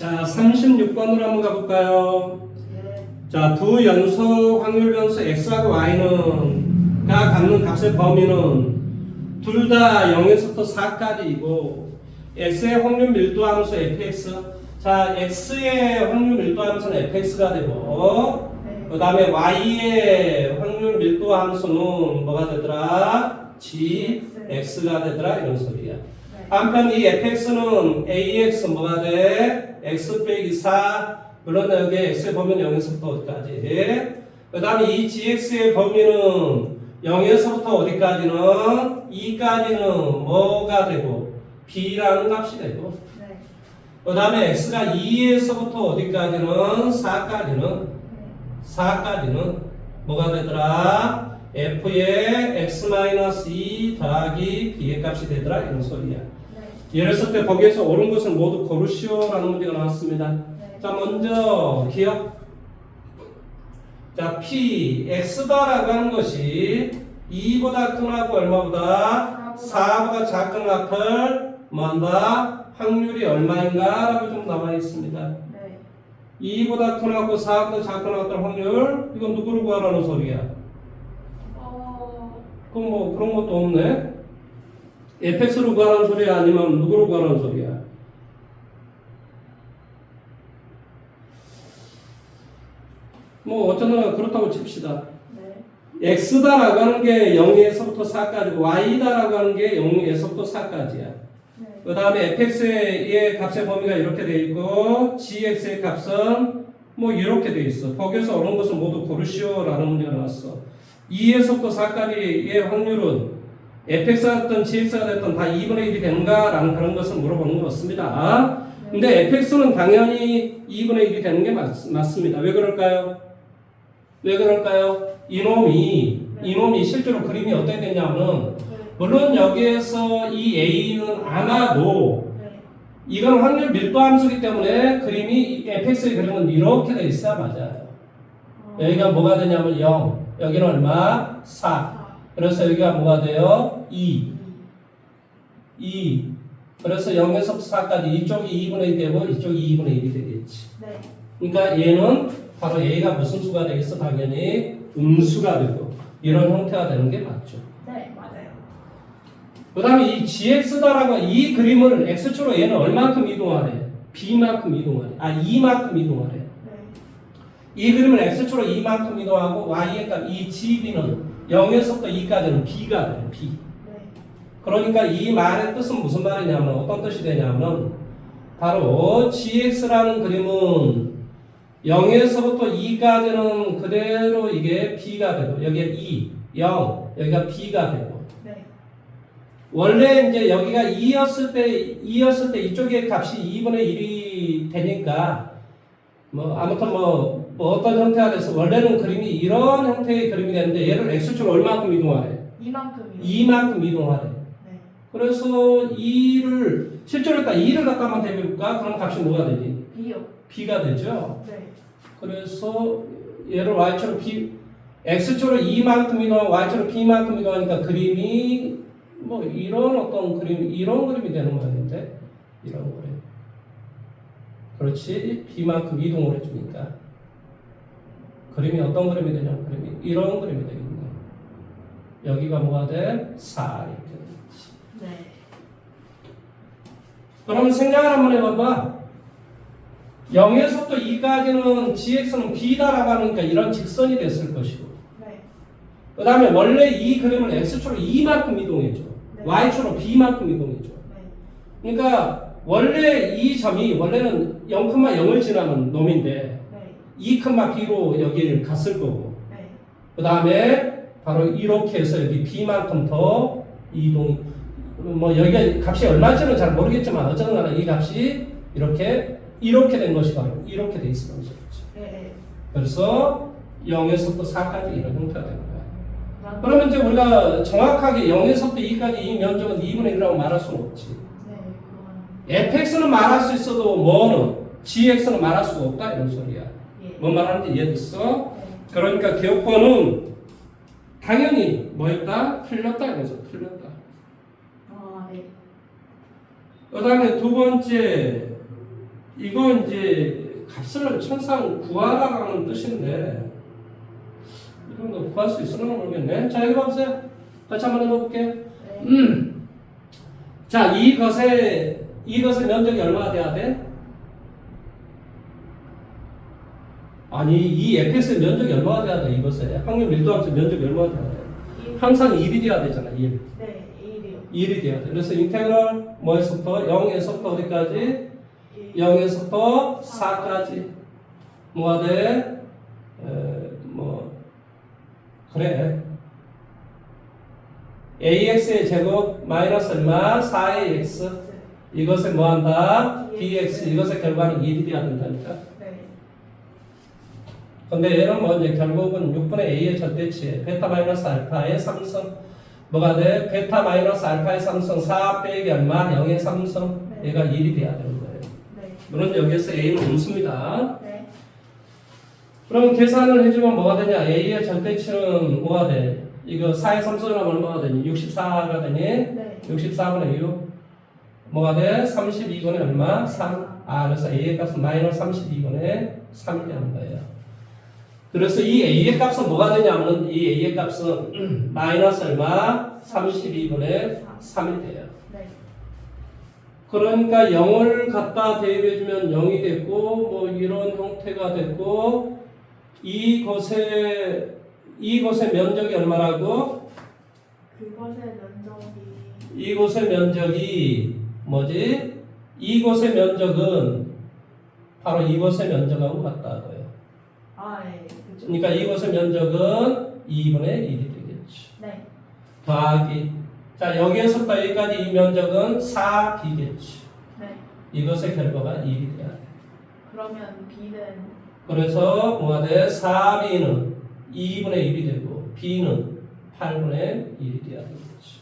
자, 36번으로 한번 가볼까요? 네. 자, 두 연속 확률 변수 x하고 y는 가 갖는 값의 범위는 둘 다 0에서부터 4까지이고 x의 확률 밀도 함수 fx. 자, x의 확률 밀도 함수는 fx가 되고 네. 그 다음에 y의 확률 밀도 함수는 뭐가 되더라? gx가 되더라 이런 소리야. 네. 한편 이 fx는 ax 뭐가 돼? x 빼기 4. 물론 여기 x의 범위는 0에서부터 어디까지? 그 다음에 이 gx의 범위는 0에서부터 어디까지는? 2까지는 뭐가 되고? b라는 값이 되고 네. 그 다음에 x가 2에서부터 어디까지는? 4까지는 네. 4까지는 뭐가 되더라? f의 x-2 더하기 b의 값이 되더라 이런 소리야. 네. 예를 들었을 때 거기에서 옳은 것을 모두 고르시오라는 문제가 나왔습니다. 네. 자 먼저 기억. 자 p x다라고 하는 것이 2보다 큰하고 얼마보다 4보다 작은 합을 뭐한다? 확률이 얼마인가? 라고 좀 나와 있습니다. 네. 2보다 큰하고 4보다 작은 합의 확률 이건 누구를 구하라는 소리야? 그럼 뭐 그런 것도 없네. fx로 구하라는 소리야? 아니면 누구로 구하라는 소리야? 뭐 어쩌나 그렇다고 칩시다. 네. x다라고 하는 게 0에서부터 4까지고 y다라고 하는 게 0에서부터 4까지야. 네. 그 다음에 fx의 값의 범위가 이렇게 돼 있고 gx의 값은 뭐 이렇게 돼 있어. 거기에서 어려운 것을 모두 고르시오라는 문제가 나왔어. 2에서부터 4까지의 확률은 fx가 됐든 gx가 됐든 다 2분의 1이 되는가? 라는 그런 것을 물어보는 것같습니다. 근데 fx는 당연히 2분의 1이 되는 게 맞습니다. 왜 그럴까요? 왜 그럴까요? 이놈이 실제로 그림이 어떻게 되냐면 물론 여기에서 이 a는 아마도 네. 이건 확률 밀도 함수이기 때문에 그림이 fx의 그림은 이렇게 돼 있어야 맞아요. 여기가 뭐가 되냐면 0, 여기는 얼마? 4. 그래서 여기가 뭐가 돼요? 2. 그래서 0에서 4까지 이쪽이 2분의 1 되고 이쪽이 2분의 1이 되겠지. 네. 그러니까 얘는 바로 A가 무슨 수가 되겠어? 당연히 음수가 되고 이런 형태가 되는 게 맞죠. 네, 맞아요. 그 다음에 이 GX다라고 이 그림을 X축으로 얘는 얼마큼 이동하래? B만큼 이동하래. E만큼 이동하래. 네. 이 그림을 X축으로 E만큼 이동하고 Y의 값, 이 GB는 0에서부터 2까지는 B가 돼. B. 네. 그러니까 이 말의 뜻은 무슨 말이냐면 어떤 뜻이 되냐면 바로 GX라는 그림은 0에서부터 2까지는 그대로 이게 B가 되고 여기에 2, 0, 여기가 B가 되고 네. 원래 이제 여기가 2였을 때 이쪽의 값이 2분의 1이 되니까 뭐 아무튼 뭐 어떤 형태가 돼서 원래는 그림이 이런 형태의 그림이 되는데 얘를 X축으로 얼마큼 이동하래? 이만큼이요. 2만큼 이동하래. 네. 그래서 2를 실제로 2를 갖다만 대볼까? 그럼 값이 뭐가 되지? B요. B가 되죠. 네. 그래서 얘를 Y축으로 B, X축으로 2만큼 이동하고 Y축으로 B만큼 이동하니까 그림이 뭐 이런 어떤 그림, 이런 그림이 되는 모양인데 이런 그림. 그렇지. B만큼 이동을 해주니까 그림이 어떤 그림이 되냐면 그림이 이런 그림이 되겠네. 여기가 뭐가 돼? 4 이렇게 되겠지. 네. 그러면 생각을 한번 해봐봐. 0에서부터 2까지는 gx는 b다라고 하니까 이런 직선이 됐을 것이고 네. 그 다음에 원래 이 그림을 x축으로 2만큼 이동해줘. 네. y축으로 b만큼 이동해줘. 네. 그러니까 원래 이 점이 원래는 0,0을 지나는 놈인데 네. 2,b로 여기를 갔을 거고 네. 그 다음에 바로 이렇게 해서 여기 b만큼 더 이동 뭐 여기가 값이 얼마인지는 잘 모르겠지만 어쨌든 간에 이 값이 이렇게 된 것이 바로 이렇게 돼 있을 거죠. 네. 그래서 0에서부터 4까지 이런 형태가 되는 거야. 네. 그러면 이제 우리가 정확하게 0에서부터 2까지 이 면적은 2분의 1이라고 말할 수는 없지. 네. 그건 fx는 말할 수 있어도 뭐는 gx는 말할 수가 없다 이런 소리야. 예. 뭔 말하는지 이해됐어? 네. 그러니까 기억번은 당연히 뭐였다? 틀렸다 이거죠. 틀렸다. 아, 네. 그 다음에 두 번째 이거 이제 값을 천상 구하라는 뜻인데 이런 거 구할 수 있으려나 모르겠네. 자 여기 봐보세요. 같이 한번 해볼게. 네. 자 이것의 면적이 얼마나 돼야 돼? 아니 이 fx의 면적이 얼마나 돼야 돼? 이것의 확률 밀도함수 면적이 얼마나 돼야 돼? 항상 1이 돼야 되잖아. 1. 네. 1이요. 1이 돼야 돼. 그래서 인테그럴 뭐에서부터 0에서부터 어디까지? 1. 0에서부터 4까지 뭐가 돼? 뭐 그래 ax의 제곱 마이너스 얼마? 4의 x 이것을 뭐한다? dx 이것의 결과는 1이 돼야 된다니까. 네. 근데 얘는 뭐 이제 결국은 6분의 a의 절대치에 베타 마이너스 알파의 3승 뭐가 돼? 베타 마이너스 알파의 3승 4 빼기 얼마? 0의 3승 네. 얘가 1이 돼야 되는 거예요. 네. 물론 여기에서 a는 음수입니다. 네. 그럼 계산을 해주면 뭐가 되냐? a의 절대치는 뭐가 돼? 이거 4의 3승을 하면 얼마가 되니? 64가 되니? 네. 64분의 6 뭐가 돼? 32분의 얼마? 3 그래서 a의 값은 마이너스 32분의 3이 되는 거예요. 그래서 이 a의 값은 뭐가 되냐면 이 a의 값은 마이너스 얼마? 32분의 3이 돼요. 네. 그러니까 0을 갖다 대입해주면 0이 됐고 뭐 이런 형태가 됐고 이것의 면적이 얼마라고? 그것의 면적이 이곳의 면적이 뭐지? 이곳의 면적은 바로 이곳의 면적하고 같다고요. 예. 그죠. 그러니까 이곳의 면적은 2분의 1이 되겠지. 네. 더하기. 자, 여기에서부터 여기까지 이 면적은 4b겠지. 네. 이것의 결과가 1이 돼야 돼. 그러면 B는 그래서 뭐가 돼? 4b는 2분의 1이 되고 b는 8분의 1이 돼야 되겠지.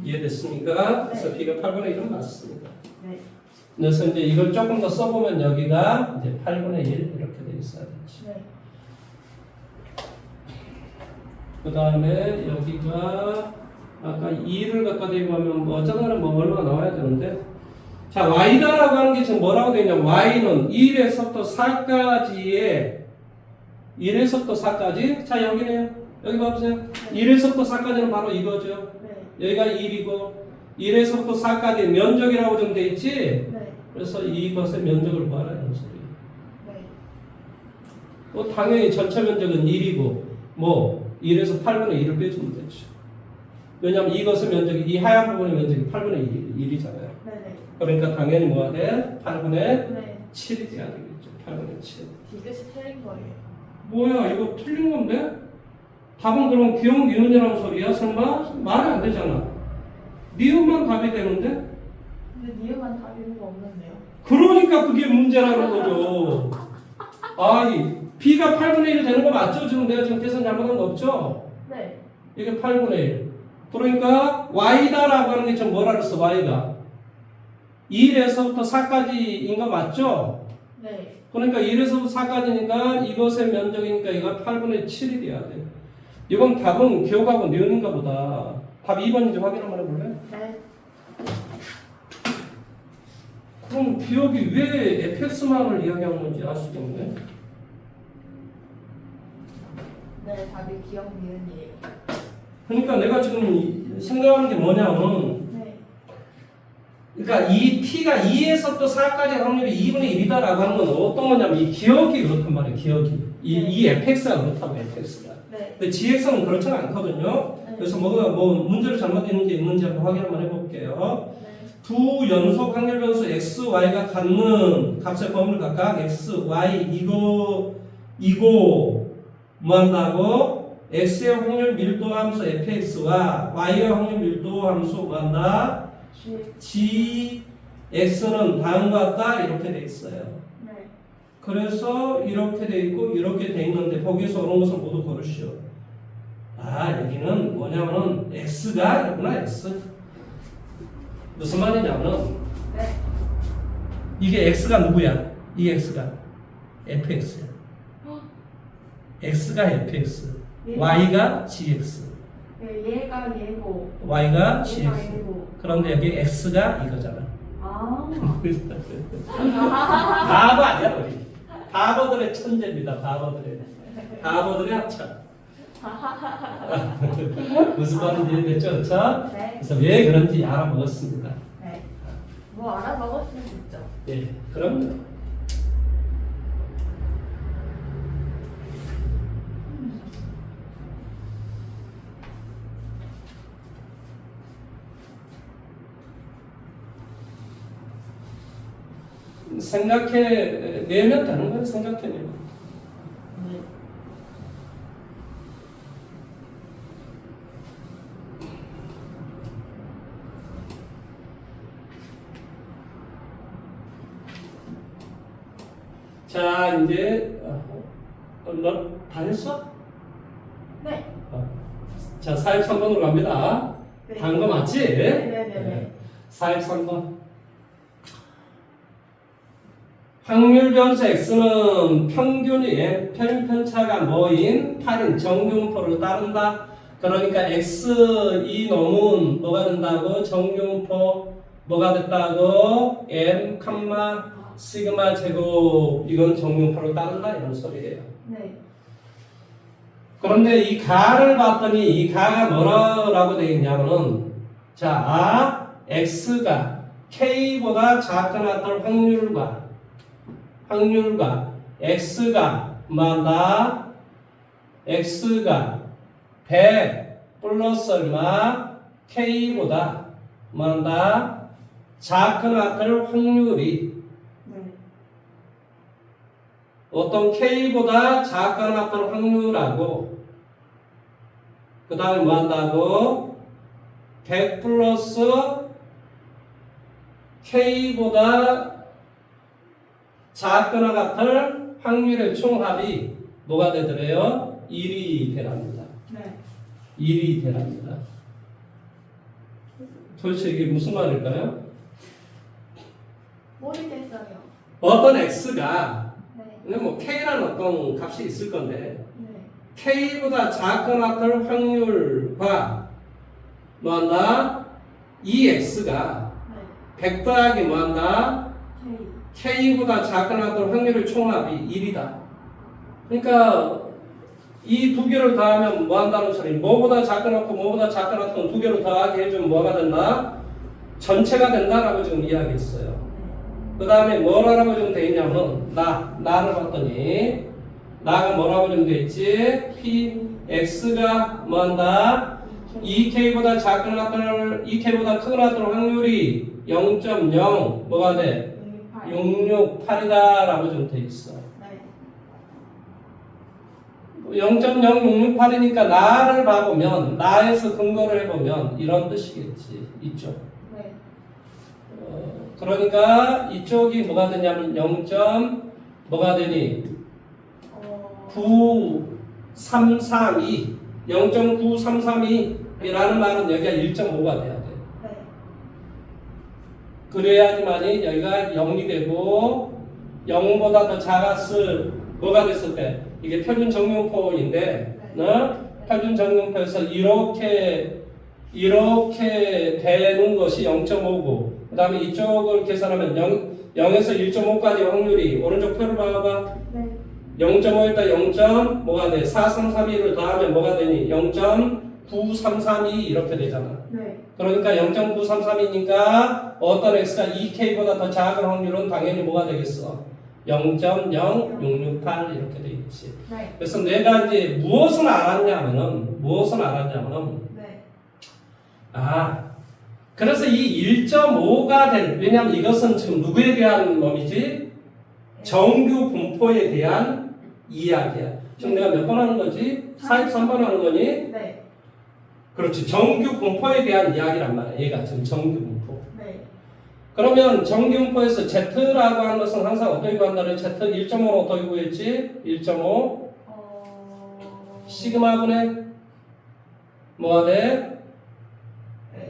이해됐습니까? 그래서 네. b가 8분의 1은 맞습니다. 네. 그래서 이제 이걸 조금 더 써보면 여기가 이제 8분의 1 이렇게 돼 있어야겠지. 네. 그 다음에 여기가 아까 2를 갖다 대입하면 뭐 어쩌다는 뭐 얼마가 나와야 되는데 자 y다라고 하는 게 지금 뭐라고 되냐 y는 1에서부터 4까지의 1에서부터 4까지 자 여기네요. 여기 봐보세요. 1에서부터 4까지는 바로 이거죠. 네. 여기가 1이고 1에서부터 4까지 면적이라고 좀 돼 있지. 네. 그래서 이것의 면적을 구하라 이런 소리예요. 네. 또 당연히 전체 면적은 1이고 뭐 1에서 8분의 1을 빼주면 되죠. 왜냐하면 이것의 면적이 이 하얀 부분의 면적이 8분의 1이잖아요. 네. 그러니까 당연히 뭐가 돼? 8분의 네. 7이 돼야 되겠죠. 8분의 7. 이것이 틀린 거예요. 뭐야 이거 틀린 건데? 답은 그럼 기억 니은이라는 소리야? 설마? 말이 안 되잖아. 니은만 답이 되는데? 근데 니은만 답이 거 없는데요. 그러니까 그게 문제라는 거죠. B가 8분의 1이 되는 거 맞죠? 지금 내가 지금 계산 잘못한 거 없죠? 네. 이게 8분의 1. 그러니까 Y다라고 하는 게 지금 뭐라 그랬어? Y가 1에서부터 4까지인 거 맞죠? 네. 그러니까 1에서부터 4까지니까 이것의 면적이니까 이거 8분의 7이 돼야 돼. 이건 답은 기억하고 니은인가 보다. 답 2번인지 확인 한번 해볼래? 네. 그럼 기억이 왜 fx만을 이야기하는 건지 알 수 있겠네. 네. 답이 기억 니은이에요. 그러니까 내가 지금 생각하는 게 뭐냐면 네. 그러니까 이 t가 2에서부터 4까지 확률이 2분의 1이다라고 하는 건 어떤 거냐면 이 기억이 그렇단 말이에요. 기억이. 이 fx가 그렇다고 fx가. 네. 근데 gx는 그렇지는 않거든요. 네. 그래서 뭐 문제를 잘못되는 게 있는지 한번 확인 한번 해볼게요. 네. 두 연속 확률 변수 x, y가 갖는 값의 범위를 각각 x, y 이고 뭐 한다고? x의 확률 밀도 함수 fx와 y의 확률 밀도 함수 뭐 한다? gx는 다음과 같다 이렇게 돼 있어요. 네. 그래서 이렇게 돼 있고 이렇게 돼 있는데 거기서 오는 것을 모두 고르시오. 여기는 뭐냐면은 x가 있구나 x. 무슨 말이냐면 네. 이게 x가 누구야? 이 x가 fx야. x가 fx, y가 gx, 네. 얘가 얘고. y가 얘가 gx. 얘고. 그런데 여기 x가 이거잖아. 아. 바보 아니야 우리. 바보들의 천재입니다. 바보들의 합창. 무슨 말인지 이해됐죠? 그렇죠? 네. 그래서 왜 그런지 알아먹었습니다. 네. 뭐 알아먹을 수 있죠. 예, 그럼요. 생각해 내면 되는 거예요. 생각해내면. 네. 자 이제 너 다 했어? 네. 자, 43번으로 갑니다. 네. 다 한 거 맞지? 네네네. 43번. 확률 변수 x는 평균이 편차가 뭐인 8인 정규분포를 따른다. 그러니까 x 이 놈은 뭐가 된다고? 정규분포 뭐가 됐다고? m, 시그마 제곱 이건 정규분포를 따른다 이런 소리예요. 네. 그런데 이 가를 봤더니 이 가가 뭐라고 되어 있냐면은 자, x가 k보다 작거나 같을 확률과 x가 뭐한다? x가 100 플러스 얼마? k보다 뭐한다? 작거나 같을 확률이 네. 어떤 k보다 작거나 같을 확률하고 그 다음에 뭐 한다고? 100 플러스 k보다 작거나 같을 확률의 총합이 뭐가 되더래요? 1이 되랍니다. 네. 1이 되랍니다. 도대체 이게 무슨 말일까요? 모르겠어요. 어떤 x가 네. 근데 뭐 k라는 어떤 값이 있을 건데 네. k보다 작거나 같을 확률과 뭐한다? 이 x가 네. 100 더하기 뭐한다? K. k보다 작거나 같은 확률의 총합이 1이다. 그러니까 이 두 개를 더하면 뭐 한다는 소리? 뭐보다 작거나 같고 뭐보다 작거나 같은 두 개를 더하게 해주면 뭐가 된다? 전체가 된다라고 지금 이야기했어요. 그 다음에 뭐라고 좀 돼 있냐면 나를 봤더니 나가 뭐라고 좀 돼 있지? p x가 뭐한다? 2k보다 작거나 같은 2k보다 크거나 같은 확률이 0.0 뭐가 돼? 668이다라고 좀 돼 있어. 네. 0.0668이니까 나를 봐보면 나에서 근거를 해보면 이런 뜻이겠지. 이쪽. 네. 그러니까 이쪽이 뭐가 되냐면 0. 뭐가 되니? 9332 0.9332이라는 말은 여기가 1.5가 돼야 돼. 네. 그래야지만이 여기가 0이 되고 0보다 더 작았을 뭐가 됐을 때 이게 표준 정명포인데 표준 정명포에서 이렇게 되는 것이 0.5고 그 다음에 이쪽을 계산하면 0에서 1.5까지 확률이 오른쪽 표를 봐봐. 네. 0.5에다 0. 뭐가 돼? 4332를 더하면 뭐가 되니? 0.9332 이렇게 되잖아. 네. 그러니까 0.9332니까 어떤 x가 2k보다 더 작은 확률은 당연히 뭐가 되겠어? 0.0668 이렇게 돼 있지. 네. 그래서 내가 이제 무엇을 알았냐면은 네. 그래서 이 1.5가 왜냐면 이것은 지금 누구에 대한 놈이지? 정규 분포에 대한 이야기야. 지금 내가 몇 번 하는 거지? 43번 하는 거니? 네. 그렇지. 정규 분포에 대한 이야기란 말이야. 얘가 지금 정규 분포. 네. 그러면 정규 분포에서 Z라고 하는 것은 항상 어떻게 구한다는 Z 1.5는 어떻게 구했지? 1.5 시그마분의 뭐가 돼?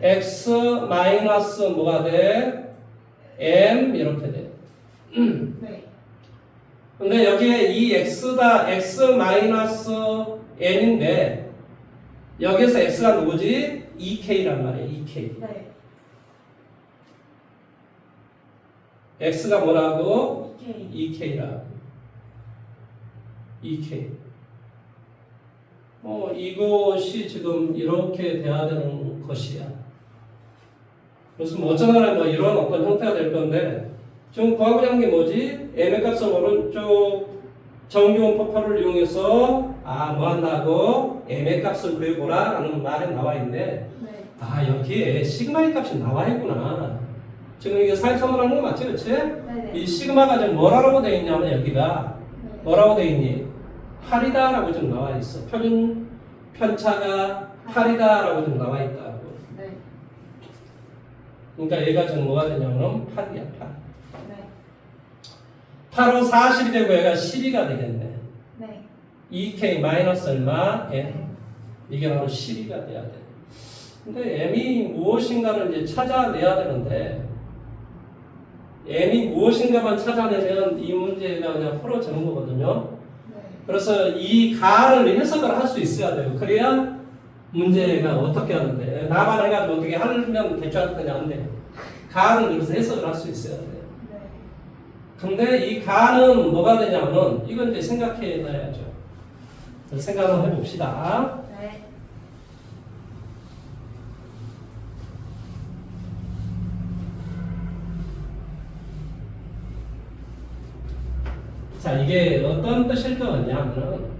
X 마이너스 뭐가 돼? M 이렇게 돼. 네. 근데 여기에 이 X다 X 마이너스 N인데 여기서 X가 누구지? 2K란 말이야. 2K. 네. X가 뭐라고? K. 2K라고. 2K. 이것이 지금 이렇게 돼야 되는 것이야. 그래서 뭐 어쩌면 뭐 이런 어떤 형태가 될 건데 지금 구하고자 하는 게 뭐지? M의 값을 오른쪽 정규분포표를 이용해서 뭐 한다고? M의 값을 구해보라 라는 말이 나와 있는데 네. 여기에 시그마의 값이 나와 있구나. 지금 이게 사회성을 하는 거 맞지? 그치? 네. 이 시그마가 지금 뭐라고 되어 있냐면 여기가 네. 뭐라고 되어 있니? 8이다라고 좀 나와 있어. 표준 편차가 8이다라고 좀 나와 있다고. 네. 그러니까 얘가 지금 뭐가 되냐면 8이야, 8. 네. 8은 40이 되고 얘가 12가 되겠네. 네. 2k 마이너스 얼마? n. 이게 바로 12가 돼야 돼. 근데 m이 무엇인가를 이제 찾아내야 되는데 m이 무엇인가만 찾아내면 이 문제가 그냥 풀어지는 거거든요. 네. 그래서 이 가를 해석을 할 수 있어야 돼요. 그래야 문제가 어떻게 하는데 나만 해가지고 어떻게 하면 대충 할 거냐 안 돼요. 가를 그래서 해석을 할 수 있어야 돼요. 네. 근데 이 가는 뭐가 되냐면 이건 이제 생각해 놔야죠. 생각을 해봅시다. 네. 자, 이게 어떤 뜻일 것 같냐면은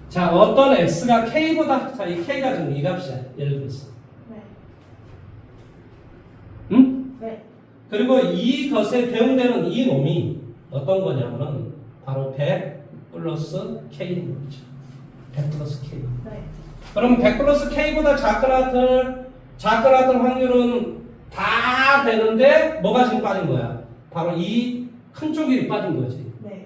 자, 어떤 x가 k보다 자, 이 k가 지금 이 값이야. 예를 들어서. 네. 응? 네. 그리고 이것에 대응되는 이 놈이 어떤 거냐면은 바로 100 플러스 k인 거죠. 100 플러스 k. 네. 그럼 100 플러스 k보다 작거나 같은 확률은 다 되는데 뭐가 지금 빠진 거야? 바로 이 큰 쪽이 빠진 거지. 네.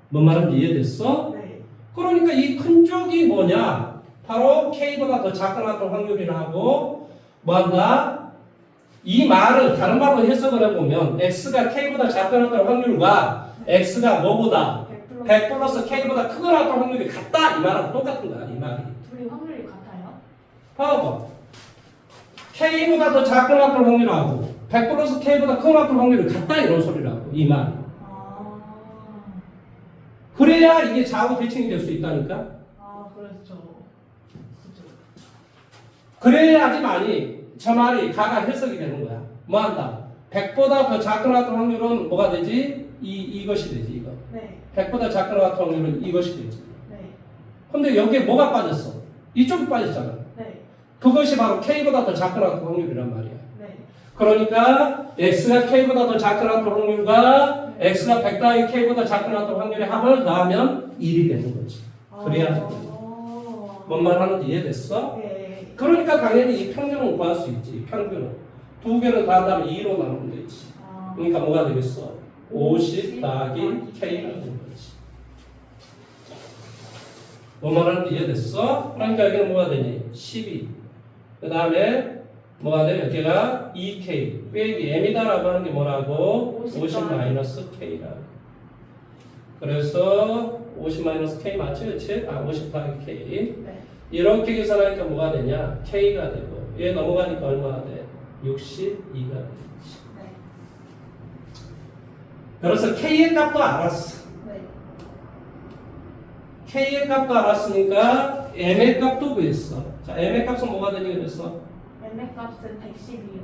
뭔 말인지 이해됐어? 네. 그러니까 이 큰 쪽이 뭐냐? 바로 k보다 더 작거나 같은 확률이라고 뭐한다? 이 말을 다른 말로 해석을 해보면 x가 k보다 작거나 같은 확률과 x가 뭐보다 100 플러스 k보다 크거나 같은 확률이 같다 이 말하고 똑같은 거야 이 말이. 둘이 확률이 같아요? 봐봐. k보다 더 작거나 같은 확률하고 100 플러스 k보다 크거나 같은 확률이 같다 이런 소리라고 이 말. 아. 그래야 이게 좌우 대칭이 될 수 있다니까. 아, 그렇죠. 그죠. 그래야지만이 저 말이 가가 해석이 되는 거야. 뭐 한다? 100보다 더 작거나 같은 확률은 뭐가 되지? 이것이 되지 이거. 네. 100보다 작거나 같은 확률은 이것이 되지. 네. 근데 여기에 뭐가 빠졌어? 이쪽이 빠졌잖아. 네. 그것이 바로 k보다 더 작거나 같은 확률이란 말이야. 네. 그러니까 x가 k보다 더 작거나 같은 확률과 x가 100 더하기 k보다 작거나 같은 확률의 합을 더하면 1이 되는 거지. 그래야 돼. 뭔 말 하는지 이해됐어? 네. 그러니까 당연히 이 평균은 구할 수 있지. 평균은. 두 개를 더한다면 2로 나누면 되지. 아. 그러니까 뭐가 되겠어? 50 더하기 k가 되는 거지. 뭔 말하는지 이해됐어? 그러니까 여기는 뭐가 되니? 12. 그 다음에 뭐가 돼? 여기가 2k 빼기 m이다라고 하는 게 뭐라고? 50 마이너스 k라고. 그래서 50 마이너스 k 맞지? 그치? 50 더하기 k. 네. 이렇게 계산하니까 뭐가 되냐? k가 되고 얘 넘어가니까 얼마가 돼? 62가 되지. 네. 그래서 k의 값도 알았어. 네. k의 값도 알았으니까 m의 값도 구했어. 자, m의 값은 뭐가 되니 그랬어? m의 값은 112요.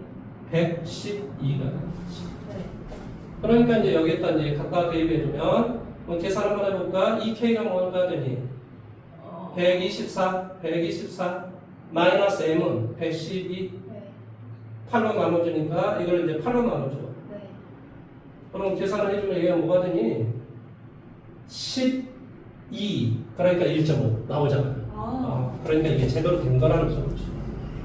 112가 되지. 네. 그러니까 이제 여기에다 이제 각각 대입해주면 그럼 계산 한번 해볼까? 2k가 뭐가 되니? 124 마이너스 m은 112 네. 8로 나눠주니까 이걸 이제 8로 나눠줘. 네. 그럼 계산을 해주면 얘가 뭐가 되니? 12 그러니까 1.5 나오잖아. 그러니까 이게 제대로 된 거라는 소리지.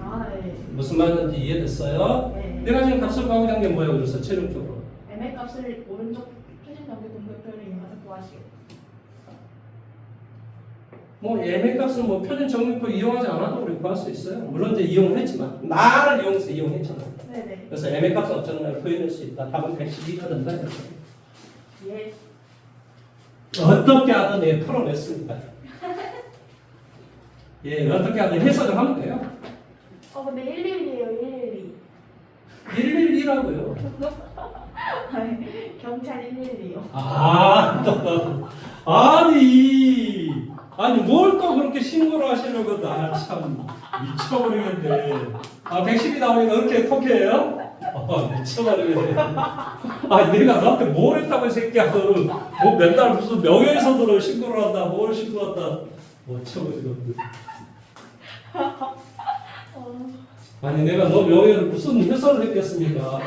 아, 네. 무슨 말인지 이해됐어요? 네. 내가 지금 값을 구하고자 한게 뭐야 그래서 최종적으로 m의 값을 오른쪽 표준 정비 공백표를 이용해서 구하시오. 뭐 m의 값은 뭐 표준 정리표 이용하지 않아도 우리 구할 수 있어요. 물론 이제 이용을 했지만 나를 이용해서 이용했잖아. 네네. 그래서 m의 값은 어쩌면 구해낼 수 있다. 답은 112가 된다. 이렇게. 예. 어떻게 하든 예, 풀어냈습니다. 예, 어떻게 하든 해석을 하면 돼요. 근데 112예요, 112. 112라고요. 경찰 112요. 아니 뭘 또 그렇게 신고를 하시려고 나 참 미쳐버리겠네. 110이 나오니까 그렇게 톡해요? 미쳐버리겠네. 내가 너한테 뭘 했다고 이 새끼야. 너는 뭐 맨날 무슨 명예훼손으로 신고를 한다, 뭘 신고한다. 미쳐버리겠네. 아니 내가 너 명예를 무슨 훼손을 했겠습니까?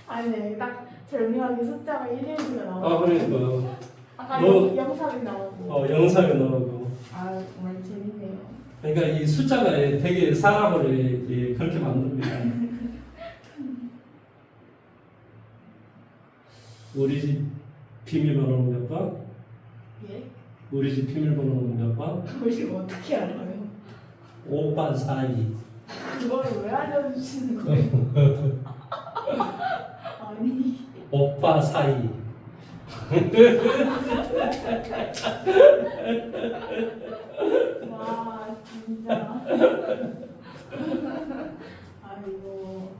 아니, 네, 딱 절묘하게 숫자가 112가 나오고. 그러니까. 아까 너- 영상이 나오고. 영상에 나오고. 정말 재밌네요. 그러니까 이 숫자가 되게 사람을 그렇게 만듭니다. 우리 집 비밀번호는 몇 번? 예? 우리 집 비밀번호는 몇 번? 그걸 지금 어떻게 알아요? 5842. 그걸 왜 알려주시는 거예요? 아니 오빠 사이. 와 진짜 아이고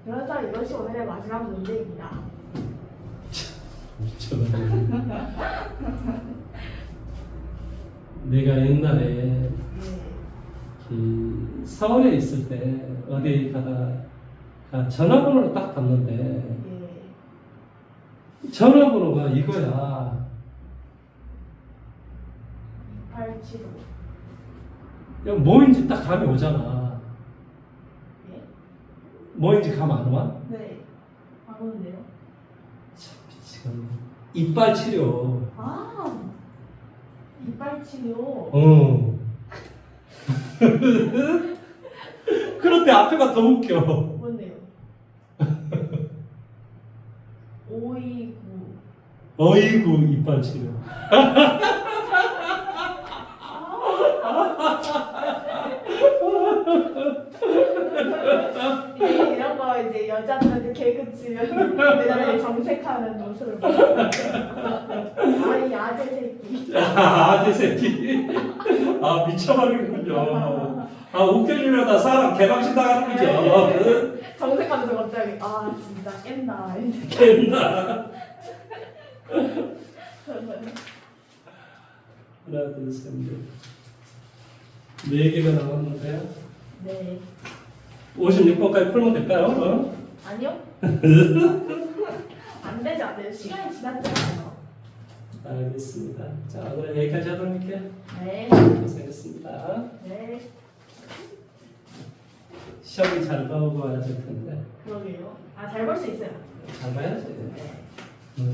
그래서 이것이 오늘의 마지막 문제입니다. 미쳐버리네. 내가 옛날에 네. 그 서울에 있을 때 어디 가다가 전화번호를 딱 봤는데 예. 전화번호가 이거야. 875. 이거 뭐인지 딱 감이 오잖아. 예? 뭐인지 감 안 와? 네. 안 오는데요? 참 미치겠네. 이빨 치료. 아 이빨 치료. 어. 그런데 앞에가 더 웃겨. 뭔데요? 529. 어이구 이빨 치료. 이제 이런 거 이제 여자들한테 개그 치면 여자들이 정색하는 모습을 보여요. 아이 아재 새끼. 아내 새끼. 아 미쳐버리겠군요. 아 웃겨주려다 사람 개방신 당하는 거죠. 정색하면서 갑자기 아 진짜 깬다. 깼나. 하나 둘셋 넷. 4개가 남았는데요. 네. 56번까지 풀면 될까요? 어? 아니요? 안 되죠, 안 돼요. 시간이 지났잖아요. 알겠습니다. 자 오늘 여기까지 하도록 할게요. 네. 고생했습니다. 네. 시험이 잘 봐오고 와야 될 텐데. 그러게요. 아, 잘 볼 수 있어요. 잘 봐야지. 네.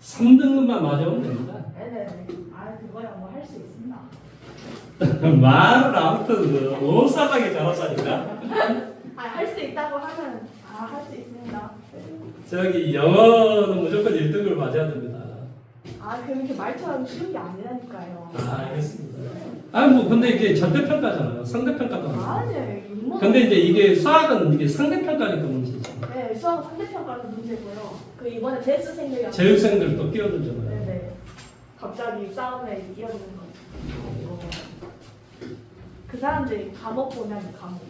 3등급만 맞으면 됩니다. 네네네. 아, 그거야 뭐 할 수 있습니다. 말은 아무튼 오사하게 잘하다니까. 아, 할 수 있다고 하면 아, 할 수 있습니다. 저기 영어는 무조건 1등급을 맞아야 됩니다. 아, 그렇게 말처럼 쉬운 게 아니라니까요. 아, 알겠습니다. 아니 뭐 근데 이게 절대평가잖아요. 상대평가도 아니고. 아니에요. 인문. 근데 이제 이게 수학은 이게 상대평가니까 문제죠. 네, 수학 상대평가는 문제고요. 그 이번에 재수생들이 재수생들도 끼어들잖아요. 네네. 갑자기 싸움에 이어지는 거. 그 사람들이 감옥 보냐니 감옥.